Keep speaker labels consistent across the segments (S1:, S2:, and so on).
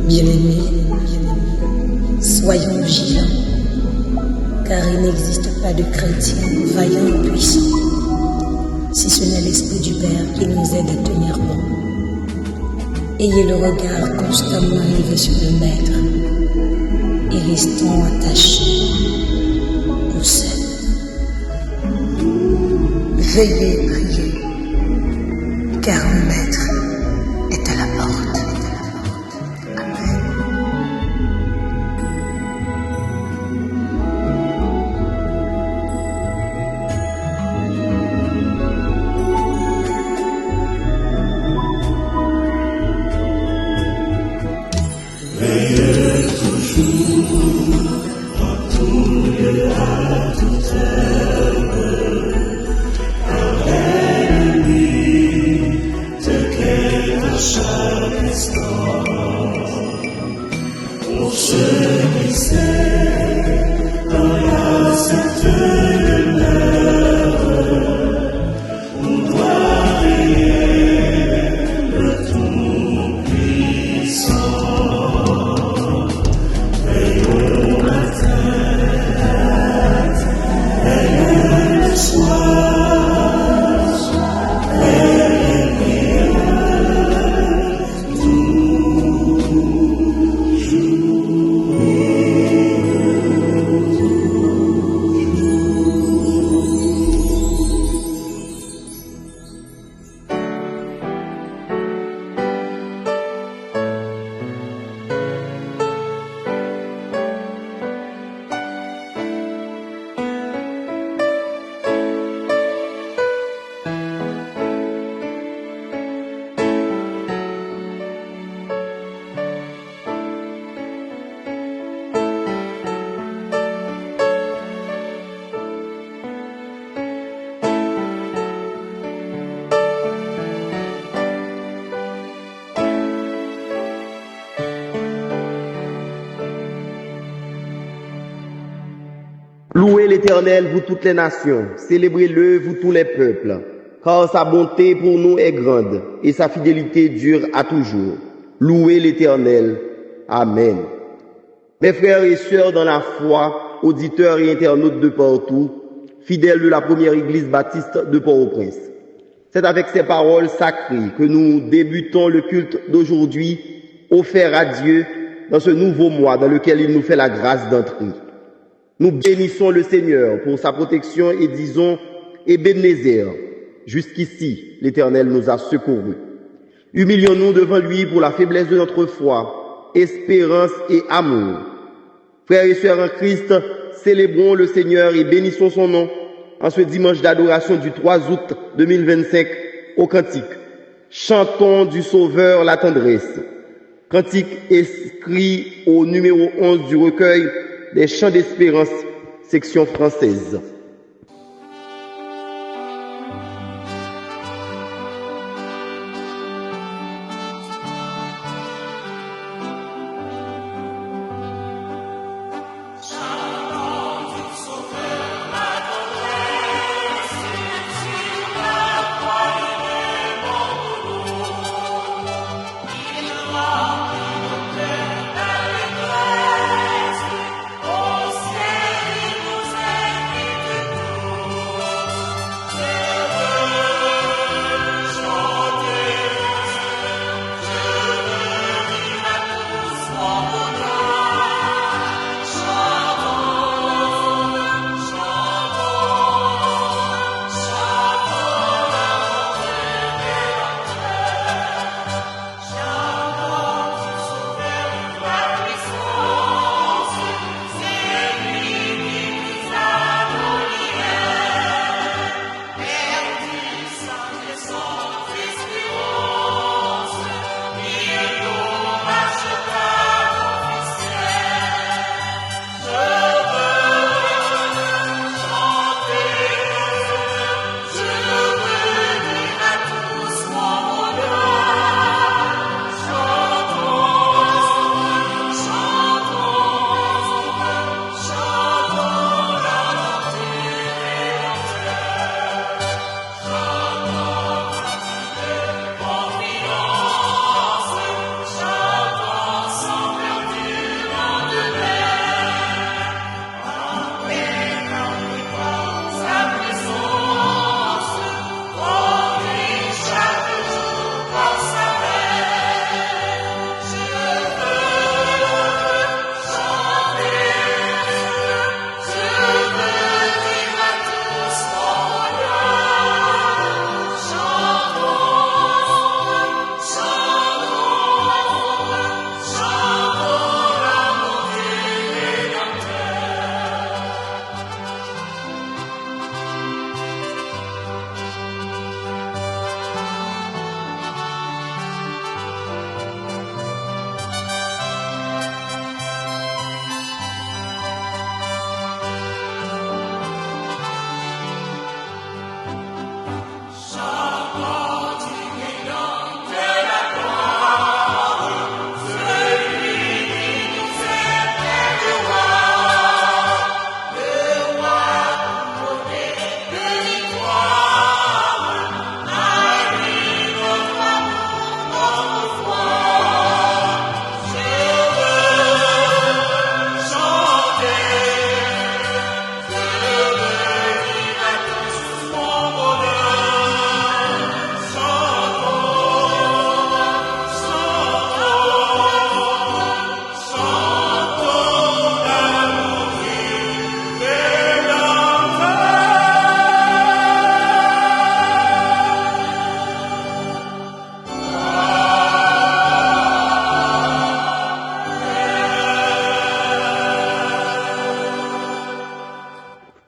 S1: Bien-aimés, soyons vigilants, car il n'existe pas de chrétien vaillant et puissant, si ce n'est l'Esprit du Père qui nous aide à tenir bon. Ayez le regard constamment élevé sur le Maître et restons attachés au seul. Veillez et priez, car le Maître est à la porte. Amen.
S2: Veillez toujours, à tout lieu, à toute heure, car l'ennemi te guette à chaque instant. Pour ceux qui sait, dans la certaine demeure, où doit veiller le Tout-Puissant.
S3: Louez l'Éternel, vous toutes les nations, célébrez-le, vous tous les peuples, car sa bonté pour nous est grande et sa fidélité dure à toujours. Louez l'Éternel. Amen. Mes frères et sœurs dans la foi, auditeurs et internautes de partout, fidèle de la première église baptiste de Port-au-Prince. C'est avec ces paroles sacrées que nous débutons le culte d'aujourd'hui, offert à Dieu dans ce nouveau mois dans lequel il nous fait la grâce d'entrer. Nous bénissons le Seigneur pour sa protection et disons Ebenezer, jusqu'ici l'Éternel nous a secourus. Humilions-nous devant lui pour la faiblesse de notre foi, espérance et amour. Frères et sœurs en Christ, célébrons le Seigneur et bénissons son nom en ce dimanche d'adoration du 3 août 2025 au cantique. Chantons du Sauveur la tendresse. Cantique inscrit au numéro 11 du recueil des Chants d'espérance, section française.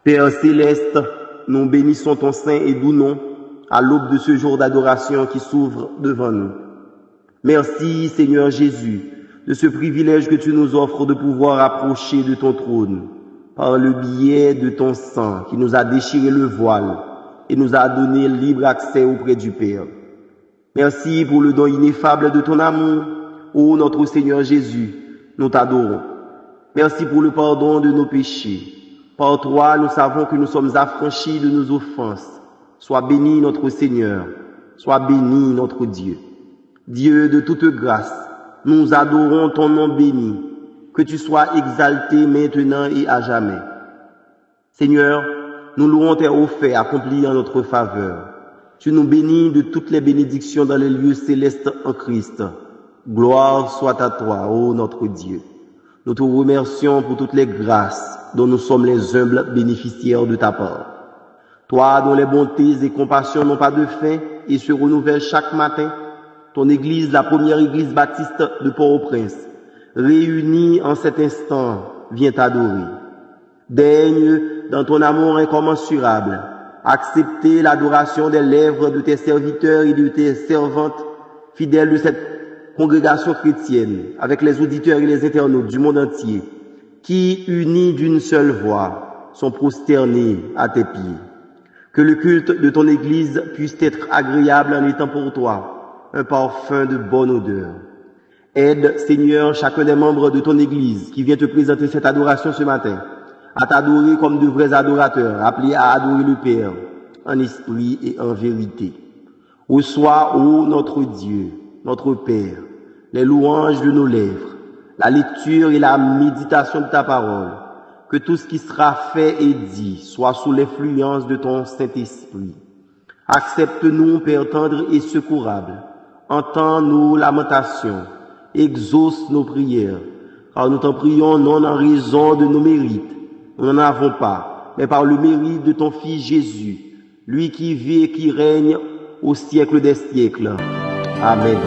S3: Père céleste, nous bénissons ton saint et doux nom à l'aube de ce jour d'adoration qui s'ouvre devant nous. Merci Seigneur Jésus de ce privilège que tu nous offres de pouvoir approcher de ton trône par le biais de ton sang qui nous a déchiré le voile et nous a donné libre accès auprès du Père. Merci pour le don ineffable de ton amour, ô notre Seigneur Jésus, nous t'adorons. Merci pour le pardon de nos péchés. Par toi, nous savons que nous sommes affranchis de nos offenses. Sois béni notre Seigneur, sois béni notre Dieu. Dieu de toute grâce, nous adorons ton nom béni. Que tu sois exalté maintenant et à jamais. Seigneur, nous louons tes hauts faits accomplis en notre faveur. Tu nous bénis de toutes les bénédictions dans les lieux célestes en Christ. Gloire soit à toi, ô notre Dieu. Nous te remercions pour toutes les grâces dont nous sommes les humbles bénéficiaires de ta part. Toi dont les bontés et compassions n'ont pas de fin et se renouvellent chaque matin, ton Église, la première Église baptiste de Port-au-Prince, réunie en cet instant, vient t'adorer. Daigne, dans ton amour incommensurable, accepter l'adoration des lèvres de tes serviteurs et de tes servantes, fidèles de cette congrégation chrétienne, avec les auditeurs et les internautes du monde entier, qui, unis d'une seule voix, sont prosternés à tes pieds. Que le culte de ton Église puisse être agréable en étant pour toi un parfum de bonne odeur. Aide, Seigneur, chacun des membres de ton Église qui vient te présenter cette adoration ce matin, à t'adorer comme de vrais adorateurs, appelés à adorer le Père, en esprit et en vérité. Reçois, ô notre Dieu, notre Père, les louanges de nos lèvres, la lecture et la méditation de ta parole, que tout ce qui sera fait et dit soit sous l'influence de ton Saint-Esprit. Accepte-nous, Père tendre et secourable, entends nos lamentations, exauce nos prières, car nous t'en prions non en raison de nos mérites, nous n'en avons pas, mais par le mérite de ton Fils Jésus, lui qui vit et qui règne au siècle des siècles. Amen.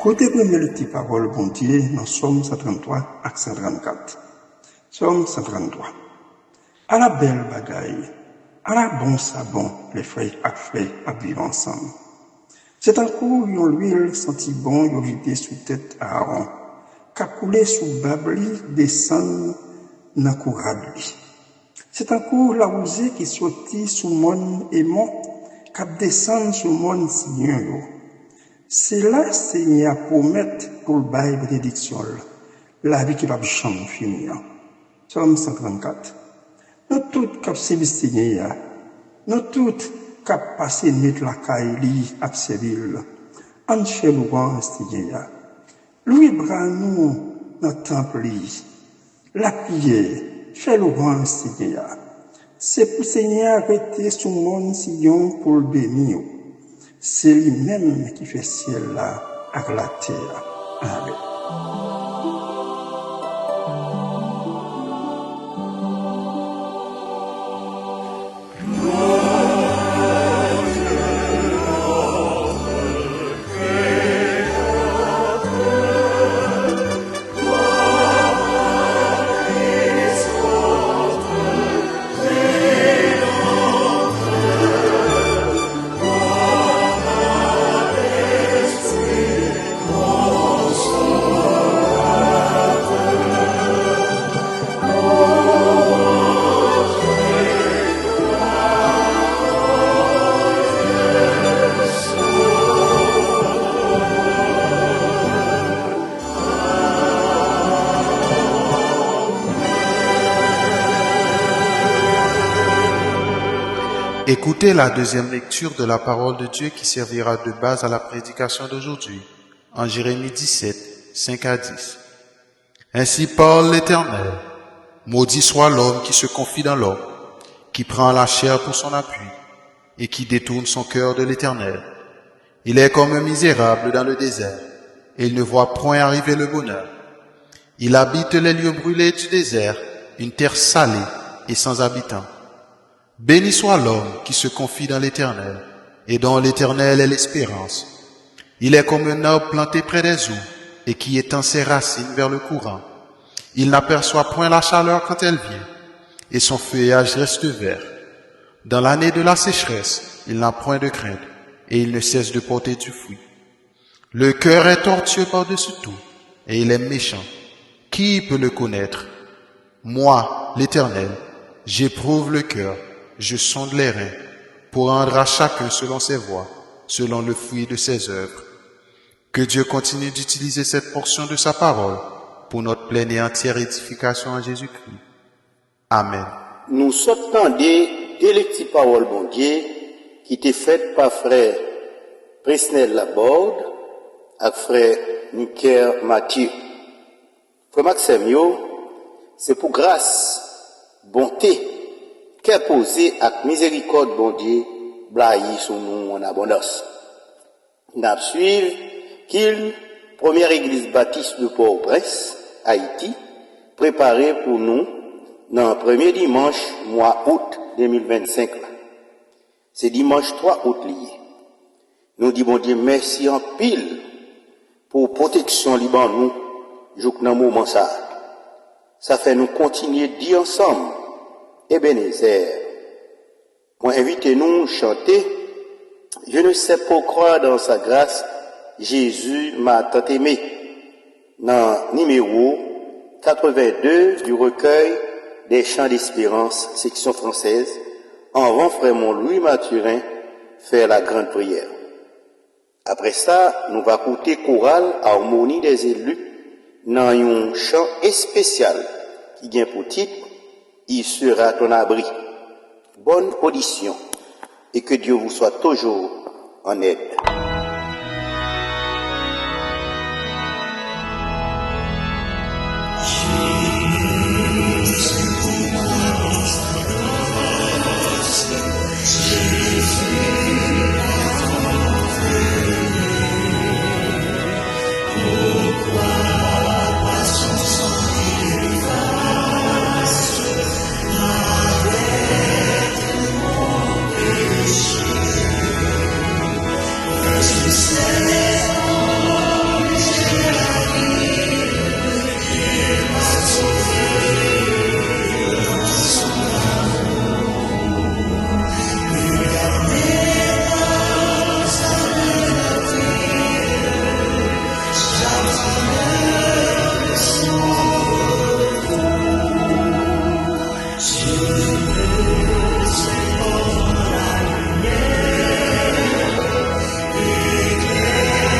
S4: Côté premier le petit parole bon Dieu dans Somme 133 à 134. Somme 133. À la belle bagaille, à la bon sabon, les frères à vivre ensemble. C'est un coup yon l'huile senti bon yon vidé sous tête à Aaron, qu'a coulé sous babli descend nan courabli. C'est un coup la rosée qui sortit sous mon aimant, qu'a descend sous mon signon yo. C'est là Seigneur promettre pour le bail bénédiction, la vie qui va jamais finir. Somme 134. Nous tous cap servir Seigneur, nous tous cap passer mettre la caille li à servir. En fait louange Seigneur. Louis bras nous dans temple li. La prière, fait louange Seigneur. C'est pour Seigneur rester sous mon sillon pour le bénir. C'est lui-même qui fait ciel là avec la terre. Amen.
S5: écoutez la deuxième lecture de la parole de Dieu qui servira de base à la prédication d'aujourd'hui, en Jérémie 17, 5 à 10. Ainsi parle l'Éternel. Maudit soit l'homme qui se confie dans l'homme, qui prend la chair pour son appui, et qui détourne son cœur de l'Éternel. Il est comme un misérable dans le désert, et il ne voit point arriver le bonheur. Il habite les lieux brûlés du désert, une terre salée et sans habitants. Béni soit l'homme qui se confie dans l'Éternel, et dont l'Éternel est l'espérance. Il est comme un arbre planté près des eaux, et qui étend ses racines vers le courant. Il n'aperçoit point la chaleur quand elle vient, et son feuillage reste vert. Dans l'année de la sécheresse, il n'a point de crainte, et il ne cesse de porter du fruit. Le cœur est tortueux par-dessus tout, et il est méchant. Qui peut le connaître? Moi, l'Éternel, j'éprouve le cœur, je sonde les reins, pour rendre à chacun selon ses voies, selon le fruit de ses œuvres. Que Dieu continue d'utiliser cette portion de sa parole pour notre pleine et entière édification en Jésus-Christ. Amen.
S6: Nous sommes des petits paroles, bon Dieu, qui étaient faites par frère Presnel Laborde et frère Nicker Mathieu. Frère Maxime, c'est pour grâce, bonté, qu'est posé avec miséricorde, bon Dieu, blaye sur nous en abondance. Nous suivons qu'il, première église baptiste de Port-au-Prince, Haïti, préparée pour nous dans le premier dimanche, mois août 2025. C'est dimanche 3 août lié. Nous disons, bon Dieu, merci en pile pour protection liban nous, jouk nan moment ça. Ça fait nous continuer de dire ensemble, Ebenezer. Moi, invitez-nous chanter, je ne sais pas croire dans sa grâce, Jésus m'a tant aimé. Dans numéro 82 du recueil des chants d'espérance, section française, en avant frère mon Louis Mathurin faire la grande prière. Après ça, nous va écouter chorale harmonie des élus dans un chant spécial qui vient pour titre Il sera ton abri. Bonne audition et que Dieu vous soit toujours en aide.
S2: Éclaire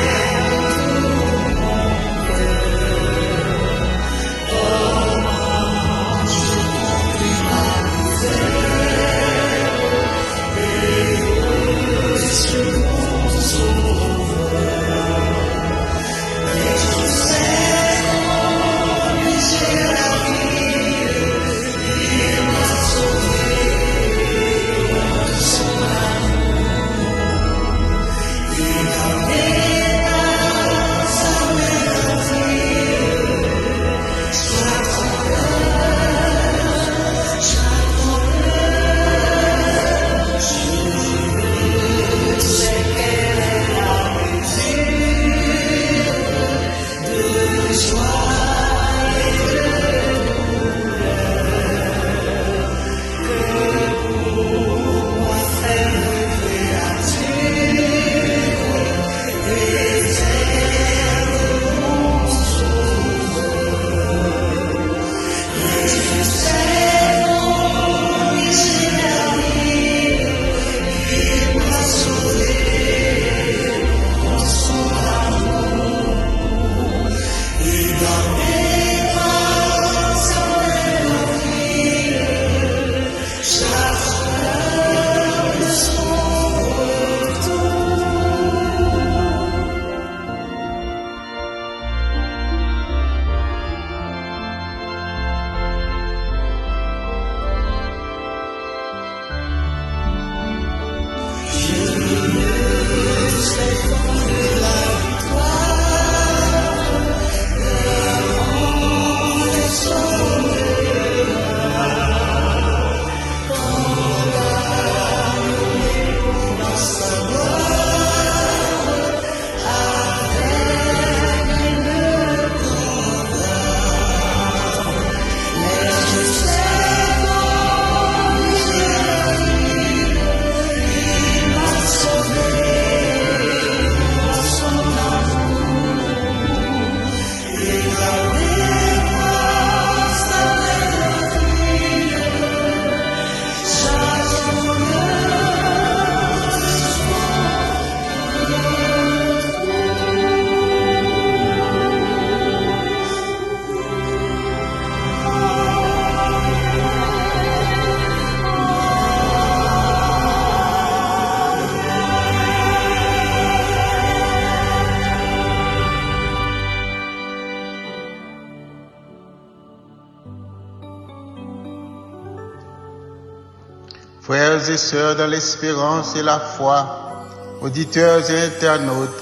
S5: Frères et sœurs dans l'espérance et la foi, auditeurs et internautes,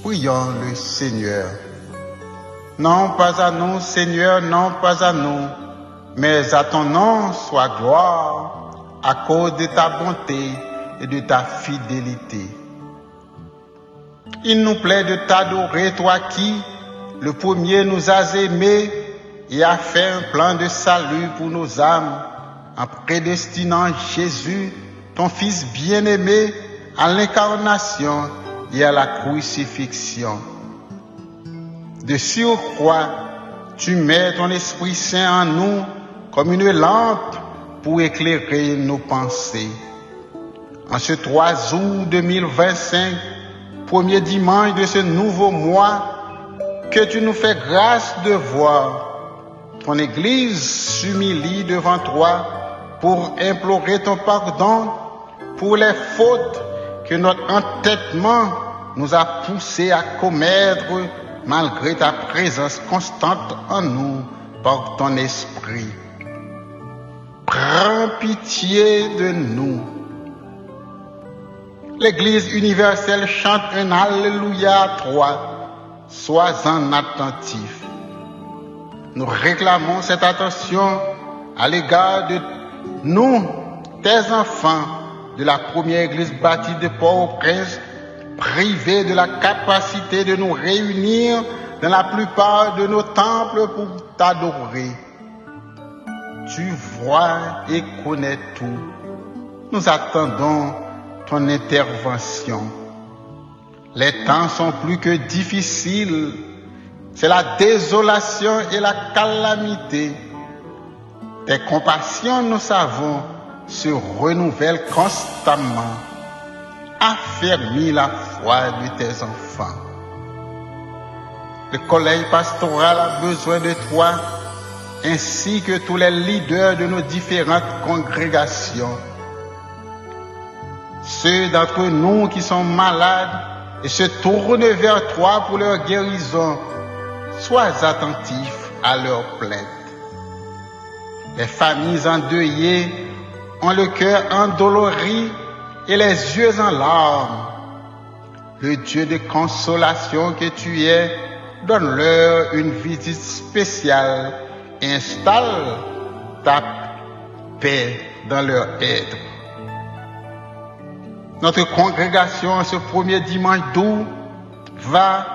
S5: prions le Seigneur. Non pas à nous, Seigneur, non pas à nous, mais à ton nom soit gloire, à cause de ta bonté et de ta fidélité. Il nous plaît de t'adorer, toi qui, le premier, nous as aimés et as fait un plan de salut pour nos âmes, en prédestinant Jésus, ton Fils bien-aimé, à l'incarnation et à la crucifixion. De surcroît, tu mets ton Esprit Saint en nous comme une lampe pour éclairer nos pensées. En ce 3 août 2025, premier dimanche de ce nouveau mois, que tu nous fais grâce de voir, ton Église s'humilie devant toi pour implorer ton pardon pour les fautes que notre entêtement nous a poussés à commettre malgré ta présence constante en nous par ton esprit. Prends pitié de nous. L'Église universelle chante un Alléluia à toi. Sois-en attentif. Nous réclamons cette attention à l'égard de nous, tes enfants, de la première église bâtie de Port-au-Prince, privés de la capacité de nous réunir dans la plupart de nos temples pour t'adorer. Tu vois et connais tout. Nous attendons ton intervention. Les temps sont plus que difficiles. C'est la désolation et la calamité. Tes compassions, nous savons, se renouvellent constamment. Affermis la foi de tes enfants. Le collège pastoral a besoin de toi, ainsi que tous les leaders de nos différentes congrégations. Ceux d'entre nous qui sont malades et se tournent vers toi pour leur guérison, sois attentif à leurs plaintes. Les familles endeuillées ont le cœur endolori et les yeux en larmes. Le Dieu de consolation que tu es, donne-leur une visite spéciale et installe ta paix dans leur être. Notre congrégation, ce premier dimanche d'août, va,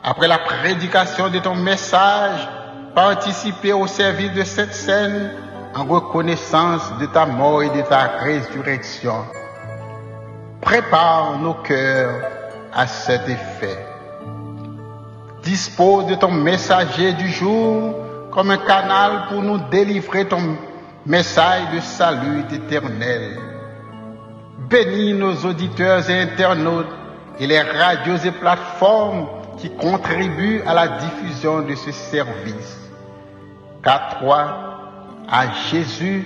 S5: après la prédication de ton message, participer au service de cette scène en reconnaissance de ta mort et de ta résurrection. Prépare nos cœurs à cet effet. Dispose de ton messager du jour comme un canal pour nous délivrer ton message de salut éternel. Bénis nos auditeurs et internautes et les radios et plateformes qui contribuent à la diffusion de ce service. Qu'à toi, à Jésus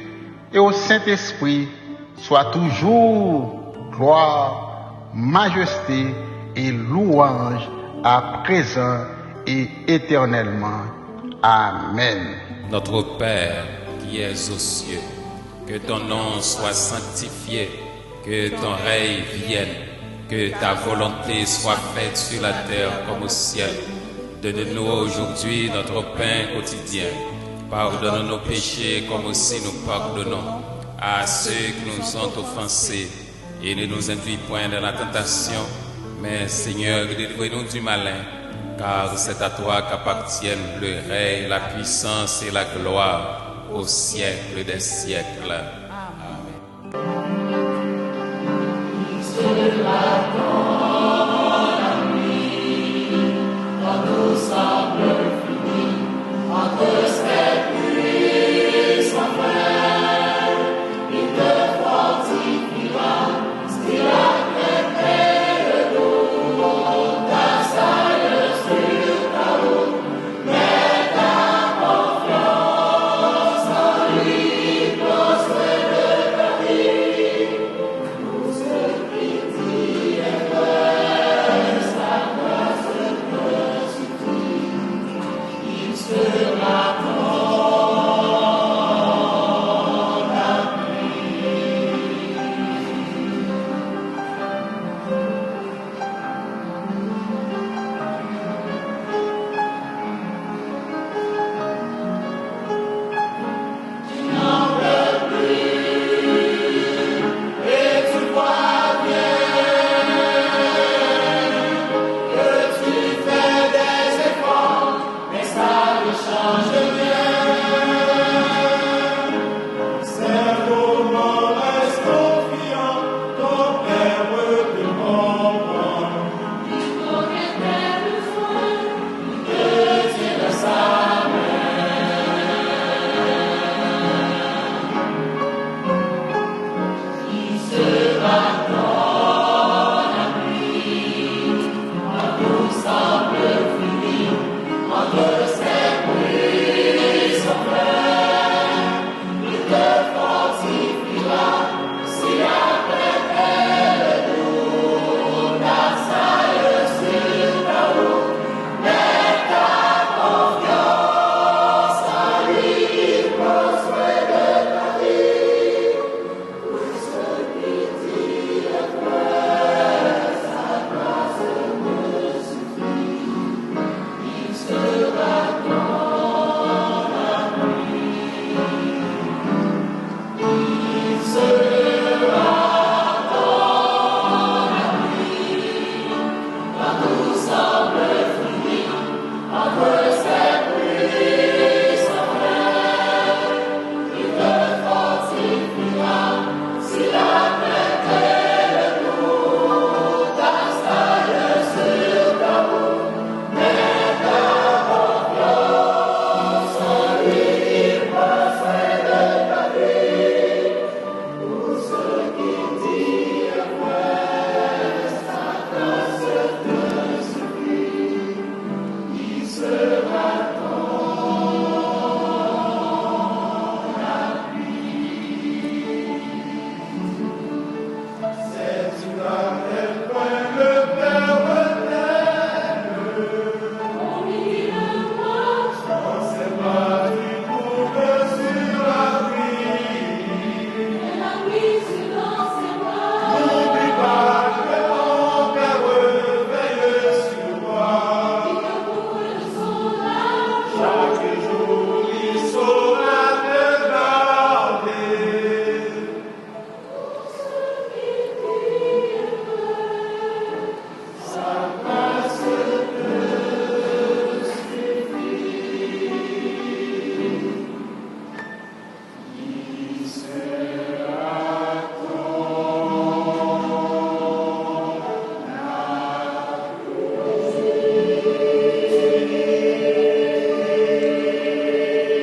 S5: et au Saint-Esprit soit toujours gloire, majesté et louange à présent et éternellement. Amen.
S7: Notre Père qui es aux cieux, que ton nom soit sanctifié, que ton règne vienne, que ta volonté soit faite sur la terre comme au ciel. Donne-nous aujourd'hui notre pain quotidien. Pardonne nos péchés comme aussi nous pardonnons à ceux qui nous ont offensés. Et ne nous induis point dans la tentation, mais Seigneur, délivre-nous du malin, car c'est à toi qu'appartiennent le règne, la puissance et la gloire au siècle des siècles.
S2: Amen.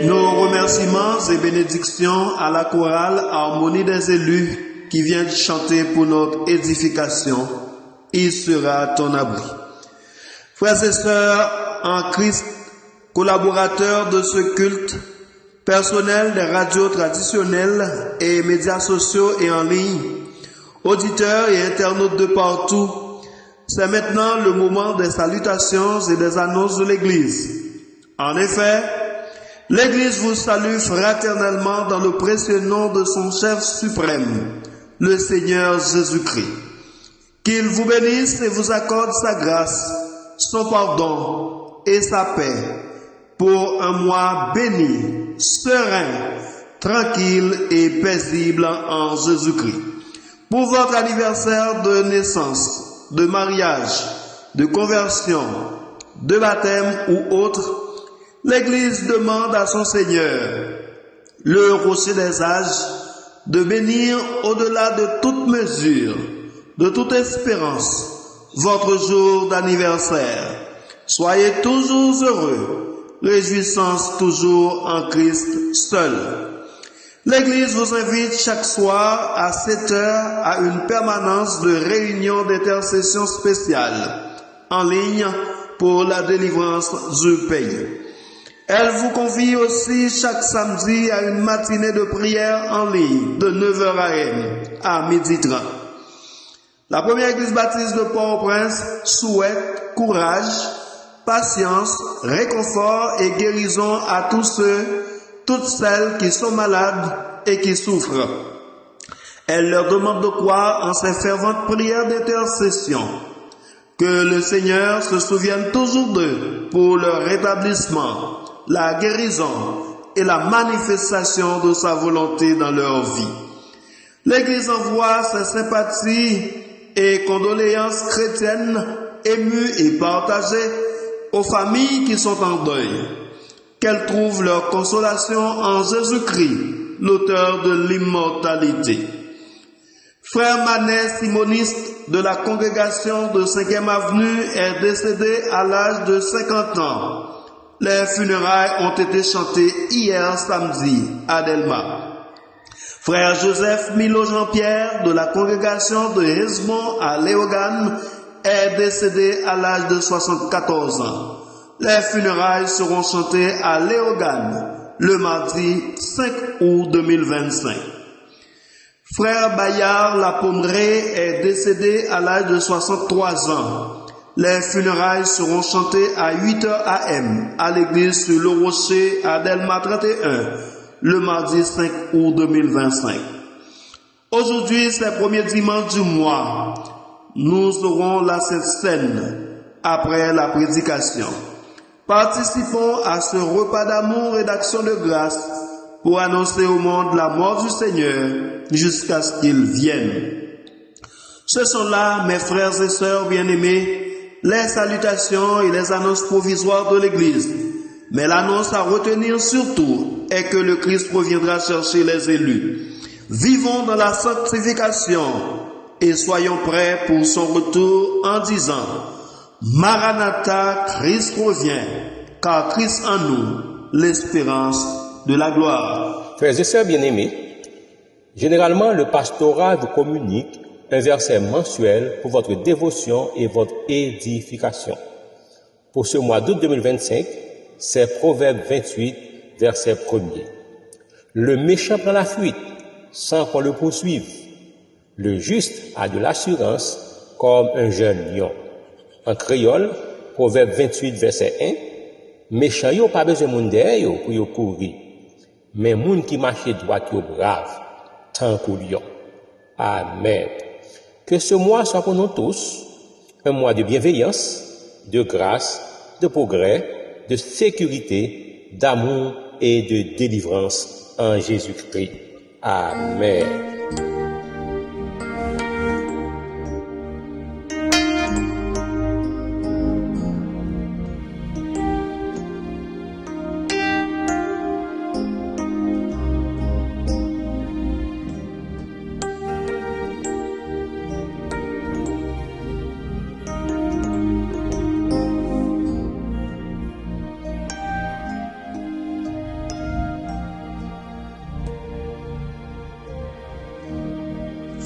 S8: Nos remerciements et bénédictions à la chorale Harmonie des élus qui vient chanter pour notre édification. Il sera ton abri. Frères et sœurs en Christ, collaborateurs de ce culte, personnel des radios traditionnelles et médias sociaux et en ligne, auditeurs et internautes de partout, c'est maintenant le moment des salutations et des annonces de l'Église. En effet, l'Église vous salue fraternellement dans le précieux nom de son chef suprême, le Seigneur Jésus-Christ. Qu'il vous bénisse et vous accorde sa grâce, son pardon et sa paix pour un mois béni, serein, tranquille et paisible en Jésus-Christ. Pour votre anniversaire de naissance, de mariage, de conversion, de baptême ou autre, l'Église demande à son Seigneur, le rocher des âges, de bénir au-delà de toute mesure, de toute espérance, votre jour d'anniversaire. Soyez toujours heureux, réjouissance toujours en Christ seul. L'Église vous invite chaque soir à 7 heures à une permanence de réunion d'intercession spéciale en ligne pour la délivrance du pays. Elle vous convie aussi chaque samedi à une matinée de prière en ligne de 9h AM à 12h30. La première église baptiste de Port-au-Prince souhaite courage, patience, réconfort et guérison à tous ceux, toutes celles qui sont malades et qui souffrent. Elle leur demande de croire en ces ferventes prières d'intercession. Que le Seigneur se souvienne toujours d'eux pour leur rétablissement, la guérison et la manifestation de sa volonté dans leur vie. L'Église envoie ses sympathies et condoléances chrétiennes émues et partagées aux familles qui sont en deuil. Qu'elles trouvent leur consolation en Jésus-Christ, l'auteur de l'immortalité. Frère Manet, simoniste de la congrégation de 5e Avenue, est décédé à l'âge de 50 ans. Les funérailles ont été chantées hier samedi à Delma. Frère Joseph Milo Jean-Pierre de la congrégation de Hesbon à Léogane est décédé à l'âge de 74 ans. Les funérailles seront chantées à Léogane le mardi 5 août 2025. Frère Bayard Lapommeré est décédé à l'âge de 63 ans. Les funérailles seront chantées à 8h AM à l'église sur le Rocher à Delma 31 le mardi 5 août 2025. Aujourd'hui, c'est le premier dimanche du mois. Nous aurons la Sainte Seine après la prédication. Participons à ce repas d'amour et d'action de grâce pour annoncer au monde la mort du Seigneur jusqu'à ce qu'il vienne. Ce sont là, mes frères et sœurs bien-aimés, les salutations et les annonces provisoires de l'Église. Mais l'annonce à retenir surtout est que le Christ reviendra chercher les élus. Vivons dans la sanctification et soyons prêts pour son retour en disant « Maranatha, Christ revient, car Christ en nous, l'espérance de la gloire. »
S9: Frères et sœurs bien-aimés, généralement le pastorat vous communique un verset mensuel pour votre dévotion et votre édification. Pour ce mois d'août 2025, c'est Proverbe 28, verset 1er. Le méchant prend la fuite sans qu'on le poursuive. Le juste a de l'assurance comme un jeune lion. En créole, Proverbe 28, verset 1, méchant yo pas besoin moun derrière yo pour yo courir, mais moun qui marche droit yo brave, tant qu'au lion. Amen. Que ce mois soit pour nous tous un mois de bienveillance, de grâce, de progrès, de sécurité, d'amour et de délivrance en Jésus-Christ. Amen.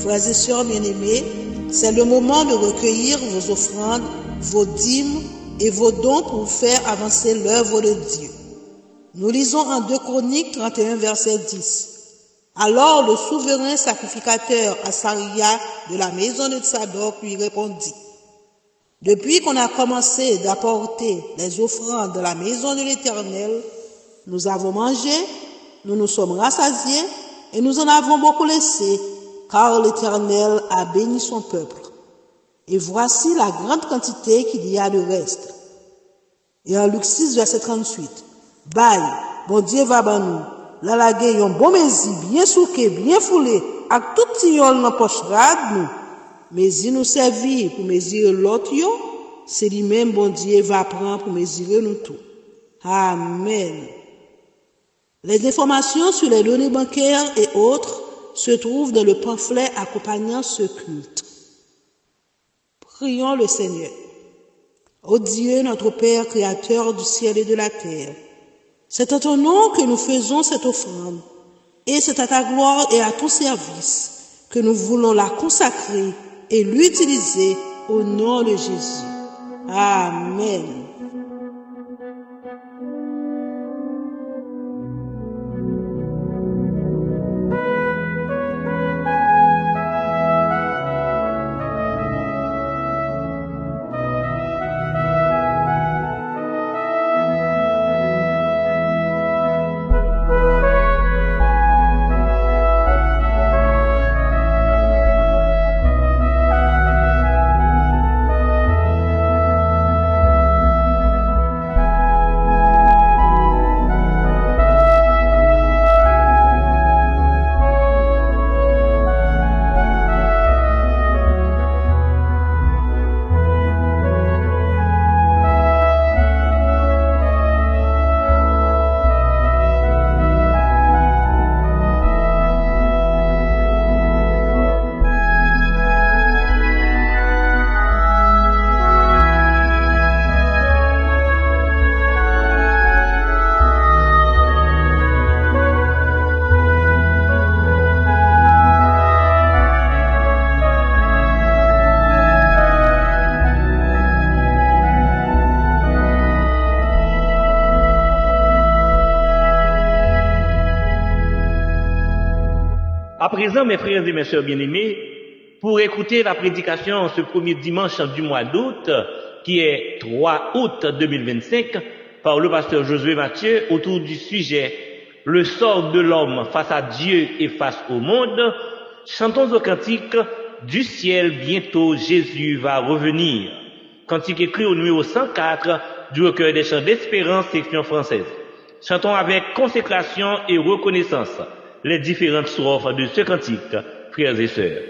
S10: Frères et sœurs bien-aimés, c'est le moment de recueillir vos offrandes, vos dîmes et vos dons pour faire avancer l'œuvre de Dieu. Nous lisons en 2 Chroniques 31, verset 10. Alors le souverain sacrificateur Asaria de la maison de Tsadok lui répondit: Depuis qu'on a commencé d'apporter les offrandes de la maison de l'Éternel, nous avons mangé, nous nous sommes rassasiés et nous en avons beaucoup laissé, car l'Éternel a béni son peuple. Et voici la grande quantité qu'il y a de reste. Et en Luc 6, verset 38, Bail, bon Dieu va ban nous, la lagé yon bon mezi, bien souké, bien foulé, ak tout ti yon nan poche rad nous. Mezi nous servi pour mesurer l'autre yo, c'est lui-même bon Dieu va prendre pour mesurer nous tout. Amen. Les informations sur les données bancaires et autres se trouvent dans le pamphlet accompagnant ce culte. Prions le Seigneur. Ô Dieu, notre Père, Créateur du ciel et de la terre, c'est à ton nom que nous faisons cette offrande, et c'est à ta gloire et à ton service que nous voulons la consacrer et l'utiliser au nom de Jésus. Amen.
S11: À présent, mes frères et mes sœurs bien-aimés, pour écouter la prédication ce premier dimanche du mois d'août, qui est 3 août 2025, par le pasteur Josué Mathieu, autour du sujet « Le sort de l'homme face à Dieu et face au monde », chantons au cantique « Du ciel, bientôt Jésus va revenir ». Cantique écrit au numéro 104 du recueil des chants d'espérance, section française. Chantons avec consécration et reconnaissance les différentes strophes de ce cantique, frères et sœurs.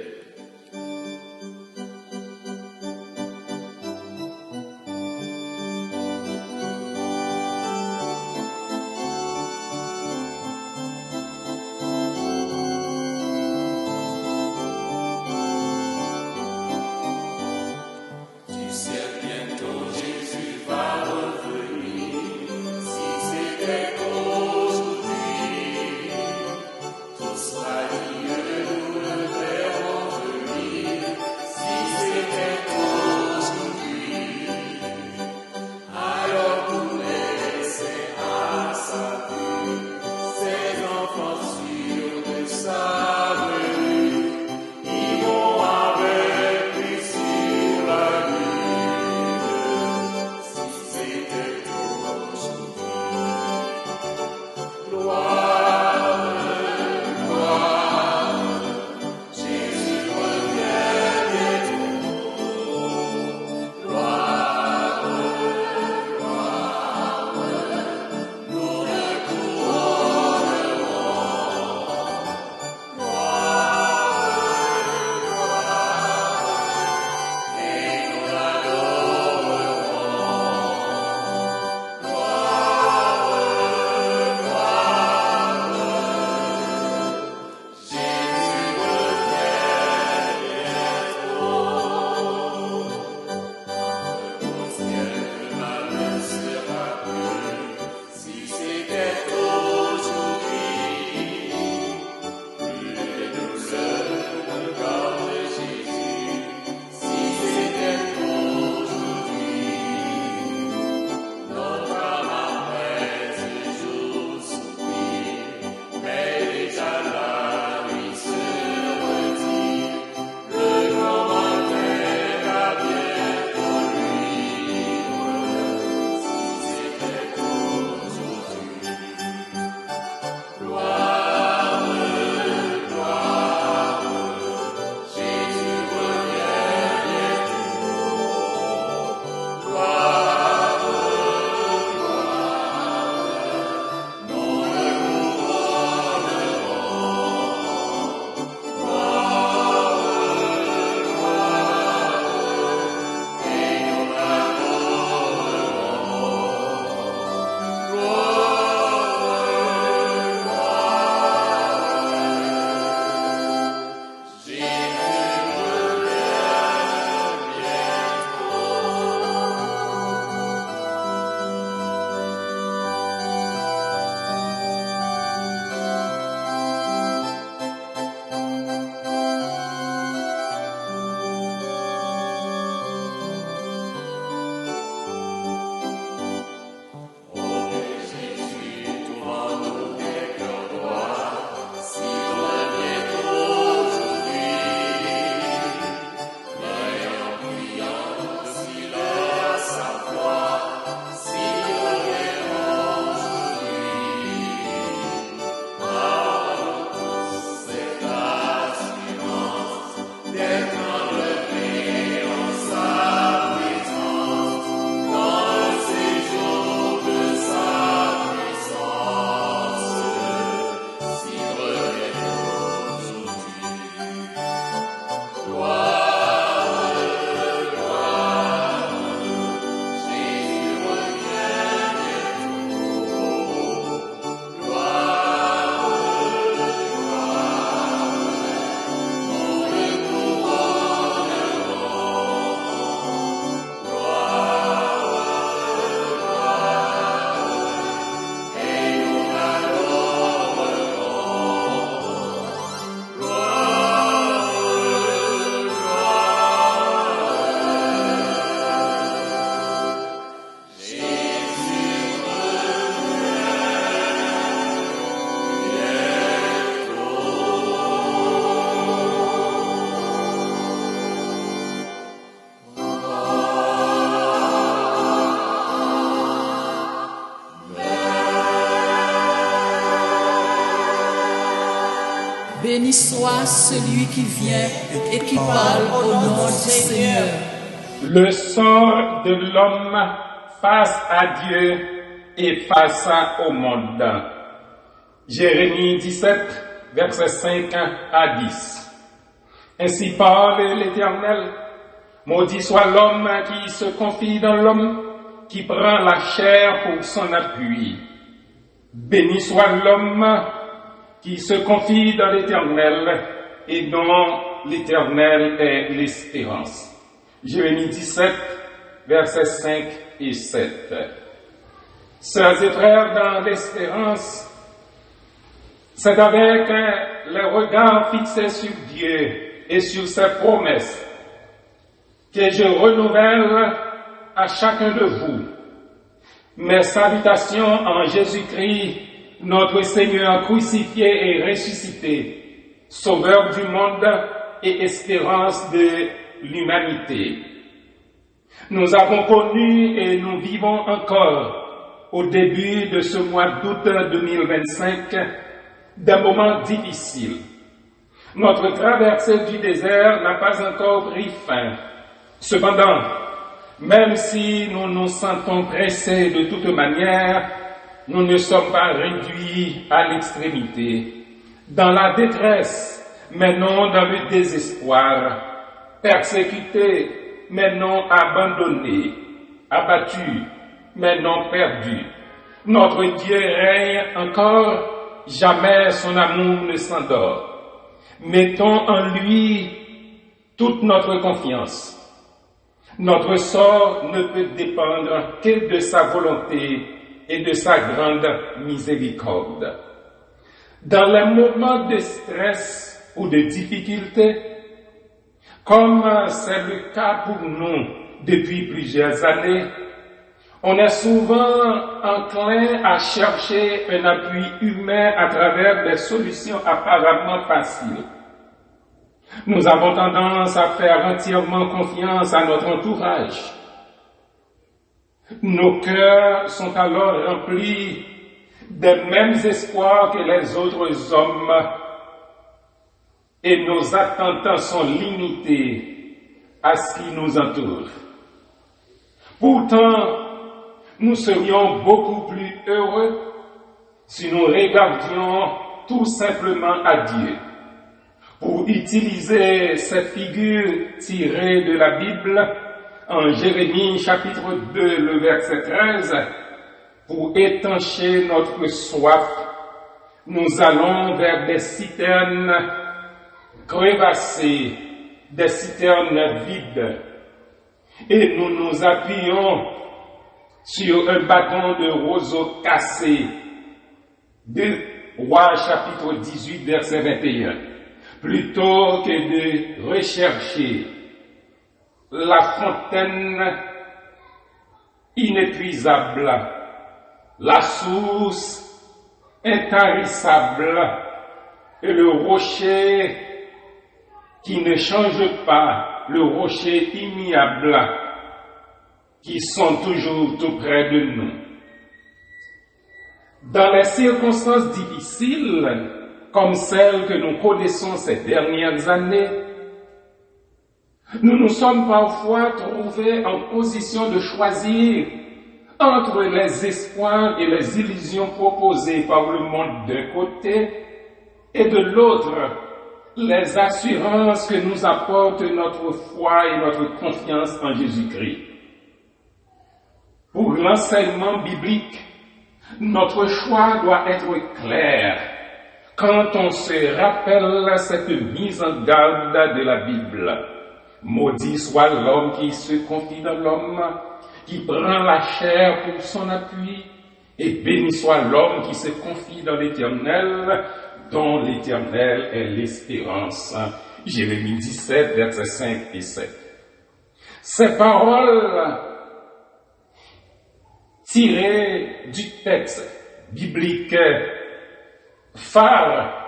S12: Béni soit celui qui vient et qui parle au nom du Seigneur.
S13: Le sort de l'homme face à Dieu et face au monde. Jérémie 17, versets 5 à 10. Ainsi parle l'Éternel, maudit soit l'homme qui se confie dans l'homme, qui prend la chair pour son appui. Béni soit l'homme qui se confie dans l'Éternel et dont l'Éternel est l'espérance. Jérémie 17, versets 5 et 7. Sœurs et frères dans l'espérance, c'est avec les regards fixés sur Dieu et sur ses promesses que je renouvelle à chacun de vous mes salutations en Jésus-Christ, notre Seigneur crucifié et ressuscité, Sauveur du monde et espérance de l'humanité. Nous avons connu et nous vivons encore, au début de ce mois d'août 2025, des moments difficiles. Notre traversée du désert n'a pas encore pris fin. Cependant, même si nous nous sentons pressés de toute manière, nous ne sommes pas réduits à l'extrémité. Dans la détresse, mais non dans le désespoir, persécutés, mais non abandonnés, abattus, mais non perdus. Notre Dieu règne encore, jamais son amour ne s'endort. Mettons en lui toute notre confiance. Notre sort ne peut dépendre que de sa volonté et de sa grande miséricorde. Dans les moments de stress ou de difficulté, comme c'est le cas pour nous depuis plusieurs années, on est souvent enclin à chercher un appui humain à travers des solutions apparemment faciles. Nous avons tendance à faire entièrement confiance à notre entourage. Nos cœurs sont alors remplis des mêmes espoirs que les autres hommes et nos attentes sont limitées à ce qui nous entoure. Pourtant, nous serions beaucoup plus heureux si nous regardions tout simplement à Dieu. Pour utiliser cette figure tirée de la Bible, en Jérémie chapitre 2, le verset 13, pour étancher notre soif, nous allons vers des citernes crevassées, des citernes vides, et nous nous appuyons sur un bâton de roseau cassé, de Rois chapitre 18, verset 21, plutôt que de rechercher la fontaine inépuisable, la source intarissable et le rocher qui ne change pas, le rocher immuable qui sont toujours tout près de nous. Dans les circonstances difficiles, comme celles que nous connaissons ces dernières années, nous nous sommes parfois trouvés en position de choisir entre les espoirs et les illusions proposées par le monde d'un côté et de l'autre, les assurances que nous apporte notre foi et notre confiance en Jésus-Christ. Pour l'enseignement biblique, notre choix doit être clair quand on se rappelle cette mise en garde de la Bible. Maudit soit l'homme qui se confie dans l'homme, qui prend la chair pour son appui, et béni soit l'homme qui se confie dans l'Éternel, dont l'Éternel est l'espérance. Jérémie 17, versets 5 et 7. Ces paroles tirées du texte biblique phare,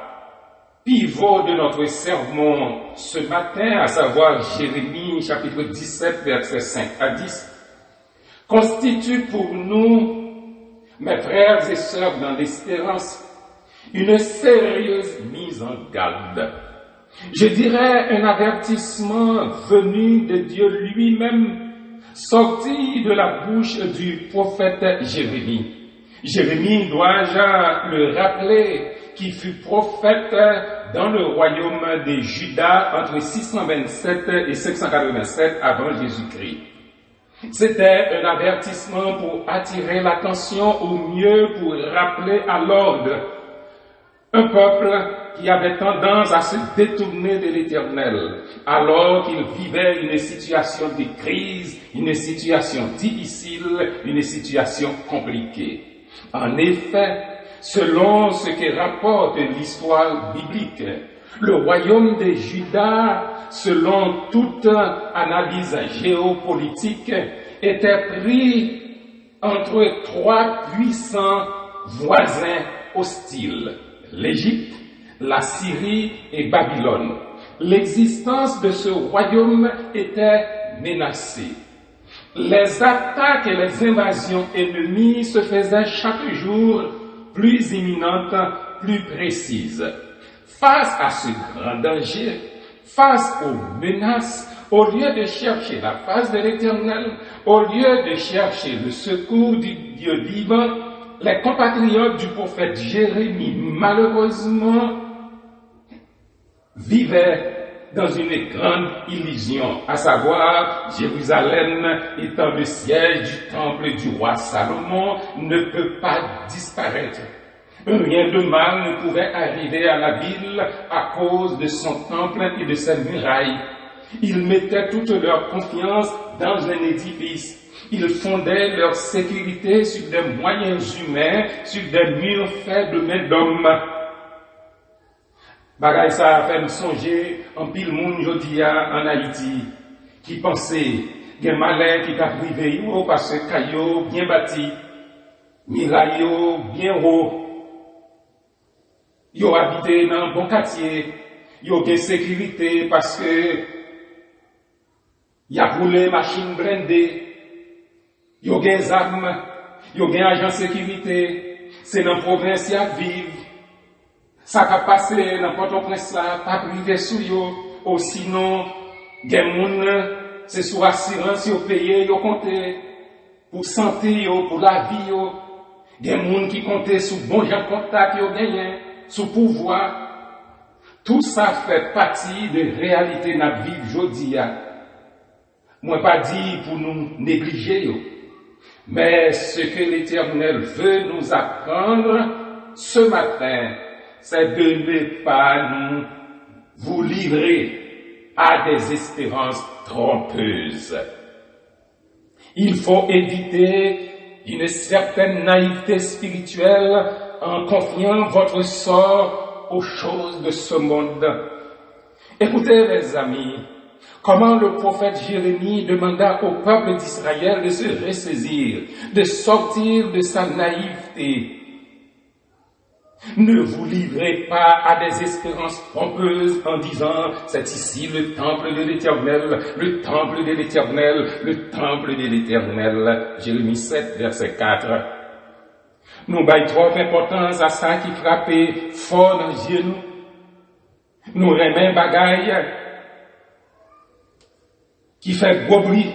S13: pivot de notre sermon ce matin, à savoir Jérémie chapitre 17, versets 5 à 10, constitue pour nous, mes frères et sœurs dans l'espérance, une sérieuse mise en garde. Je dirais un avertissement venu de Dieu lui-même, sorti de la bouche du prophète Jérémie. Jérémie, dois-je le rappeler, qui fut prophète dans le royaume de Juda entre 627 et 587 avant Jésus-Christ. C'était un avertissement pour attirer l'attention, au mieux pour rappeler à l'ordre un peuple qui avait tendance à se détourner de l'Éternel, alors qu'il vivait une situation de crise, une situation difficile, une situation compliquée. En effet, selon ce que rapporte l'histoire biblique, le royaume de Juda, selon toute analyse géopolitique, était pris entre trois puissants voisins hostiles, l'Égypte, la Syrie et Babylone. L'existence de ce royaume était menacée. Les attaques et les invasions ennemies se faisaient chaque jour plus imminentes, plus précises. Face à ce grand danger, face aux menaces, au lieu de chercher la face de l'Éternel, au lieu de chercher le secours du Dieu vivant, les compatriotes du prophète Jérémie, malheureusement, vivaient dans une grande illusion, à savoir Jérusalem étant le siège du temple du roi Salomon, ne peut pas disparaître. Rien de mal ne pouvait arriver à la ville à cause de son temple et de ses murailles. Ils mettaient toute leur confiance dans un édifice. Ils fondaient leur sécurité sur des moyens humains, sur des murs faits de mains d'hommes. Bagay ça a fait me songer en pile moun jodia en Haïti, qui pensait gen malin qui t'a privé yo parce que kayo bien bâti, miraille yo bien haut. Yo habité dans un bon quartier, yo gen sécurité parce que y a roulé machine blindée, yo gen armes, yo gen agent sécurité, c'est dans province y a vivre. Ça a passé dans Port-au-Prince là, pas privé sous yo, ou sinon, gen moun, c'est sous assurance yo payé, yo compté, pour santé yo, pour la vie yo, gen moun qui compté sous bon gens contact yo gagné, sous pouvoir. Tout ça fait partie de réalité na vie jodi ya. Moi pas dit pour nous négliger yo, mais ce que l'Éternel veut nous apprendre ce matin, c'est de ne pas nous vous livrer à des espérances trompeuses. Il faut éviter une certaine naïveté spirituelle en confiant votre sort aux choses de ce monde. Écoutez mes amis, comment le prophète Jérémie demanda au peuple d'Israël de se ressaisir, de sortir de sa naïveté. Ne vous livrez pas à des espérances trompeuses en disant « c'est ici le temple de l'Éternel, le temple de l'Éternel, le temple de l'Éternel ». Jérémie 7, verset 4. Nous baillons trop importance à ça qui frappait fort dans les yeux nous. Nous remet bagaille qui fait gros bruit,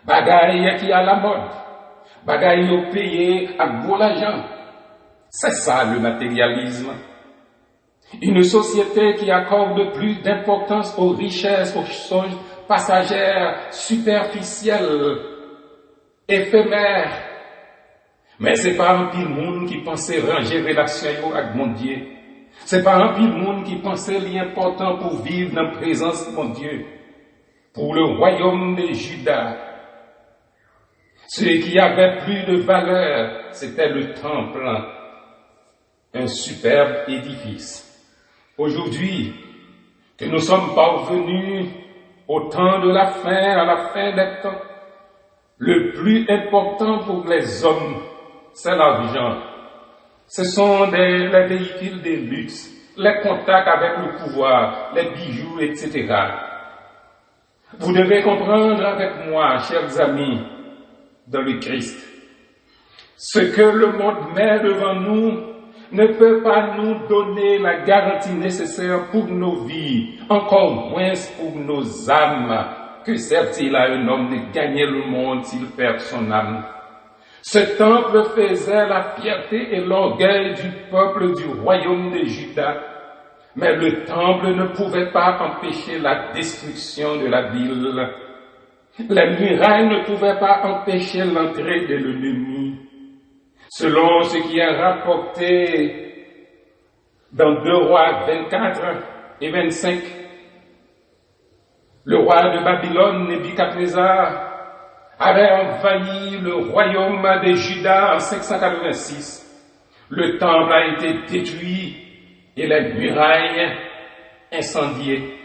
S13: bagaille qui a la mode, bagaille au payé à gros l'argent. C'est ça le matérialisme. Une société qui accorde plus d'importance aux richesses, aux choses passagères, superficielles, éphémères. Mais c'est pas un pile monde qui pensait ranger relation avec mon Dieu. C'est pas un pile monde qui pensait l'important pour vivre dans la présence de mon Dieu. Pour le royaume de Juda, ce qui avait plus de valeur, c'était le temple. Un superbe édifice. Aujourd'hui, que nous sommes parvenus au temps de la fin, à la fin des temps, le plus important pour les hommes, c'est l'argent. Ce sont les véhicules de luxe, les contacts avec le pouvoir, les bijoux, etc. Vous devez comprendre avec moi, chers amis, dans le Christ, ce que le monde met devant nous ne peut pas nous donner la garantie nécessaire pour nos vies, encore moins pour nos âmes. Que sert-il à un homme de gagner le monde s'il perd son âme? Ce temple faisait la fierté et l'orgueil du peuple du royaume de Juda, mais le temple ne pouvait pas empêcher la destruction de la ville. Les murailles ne pouvaient pas empêcher l'entrée de l'ennemi. Selon ce qui est rapporté dans 2 Rois 24 et 25, le roi de Babylone, Nebuchadnezzar, avait envahi le royaume de Juda en 586. Le temple a été détruit et les murailles incendiées.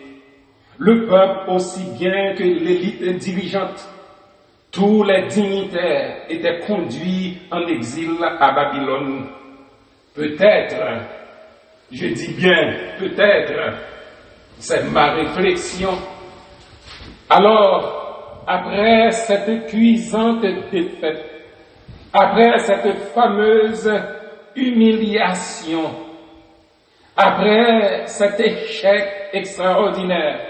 S13: Le peuple aussi bien que l'élite dirigeante, tous les dignitaires étaient conduits en exil à Babylone. Peut-être, je dis bien peut-être, c'est ma réflexion. Alors, après cette cuisante défaite, après cette fameuse humiliation, après cet échec extraordinaire,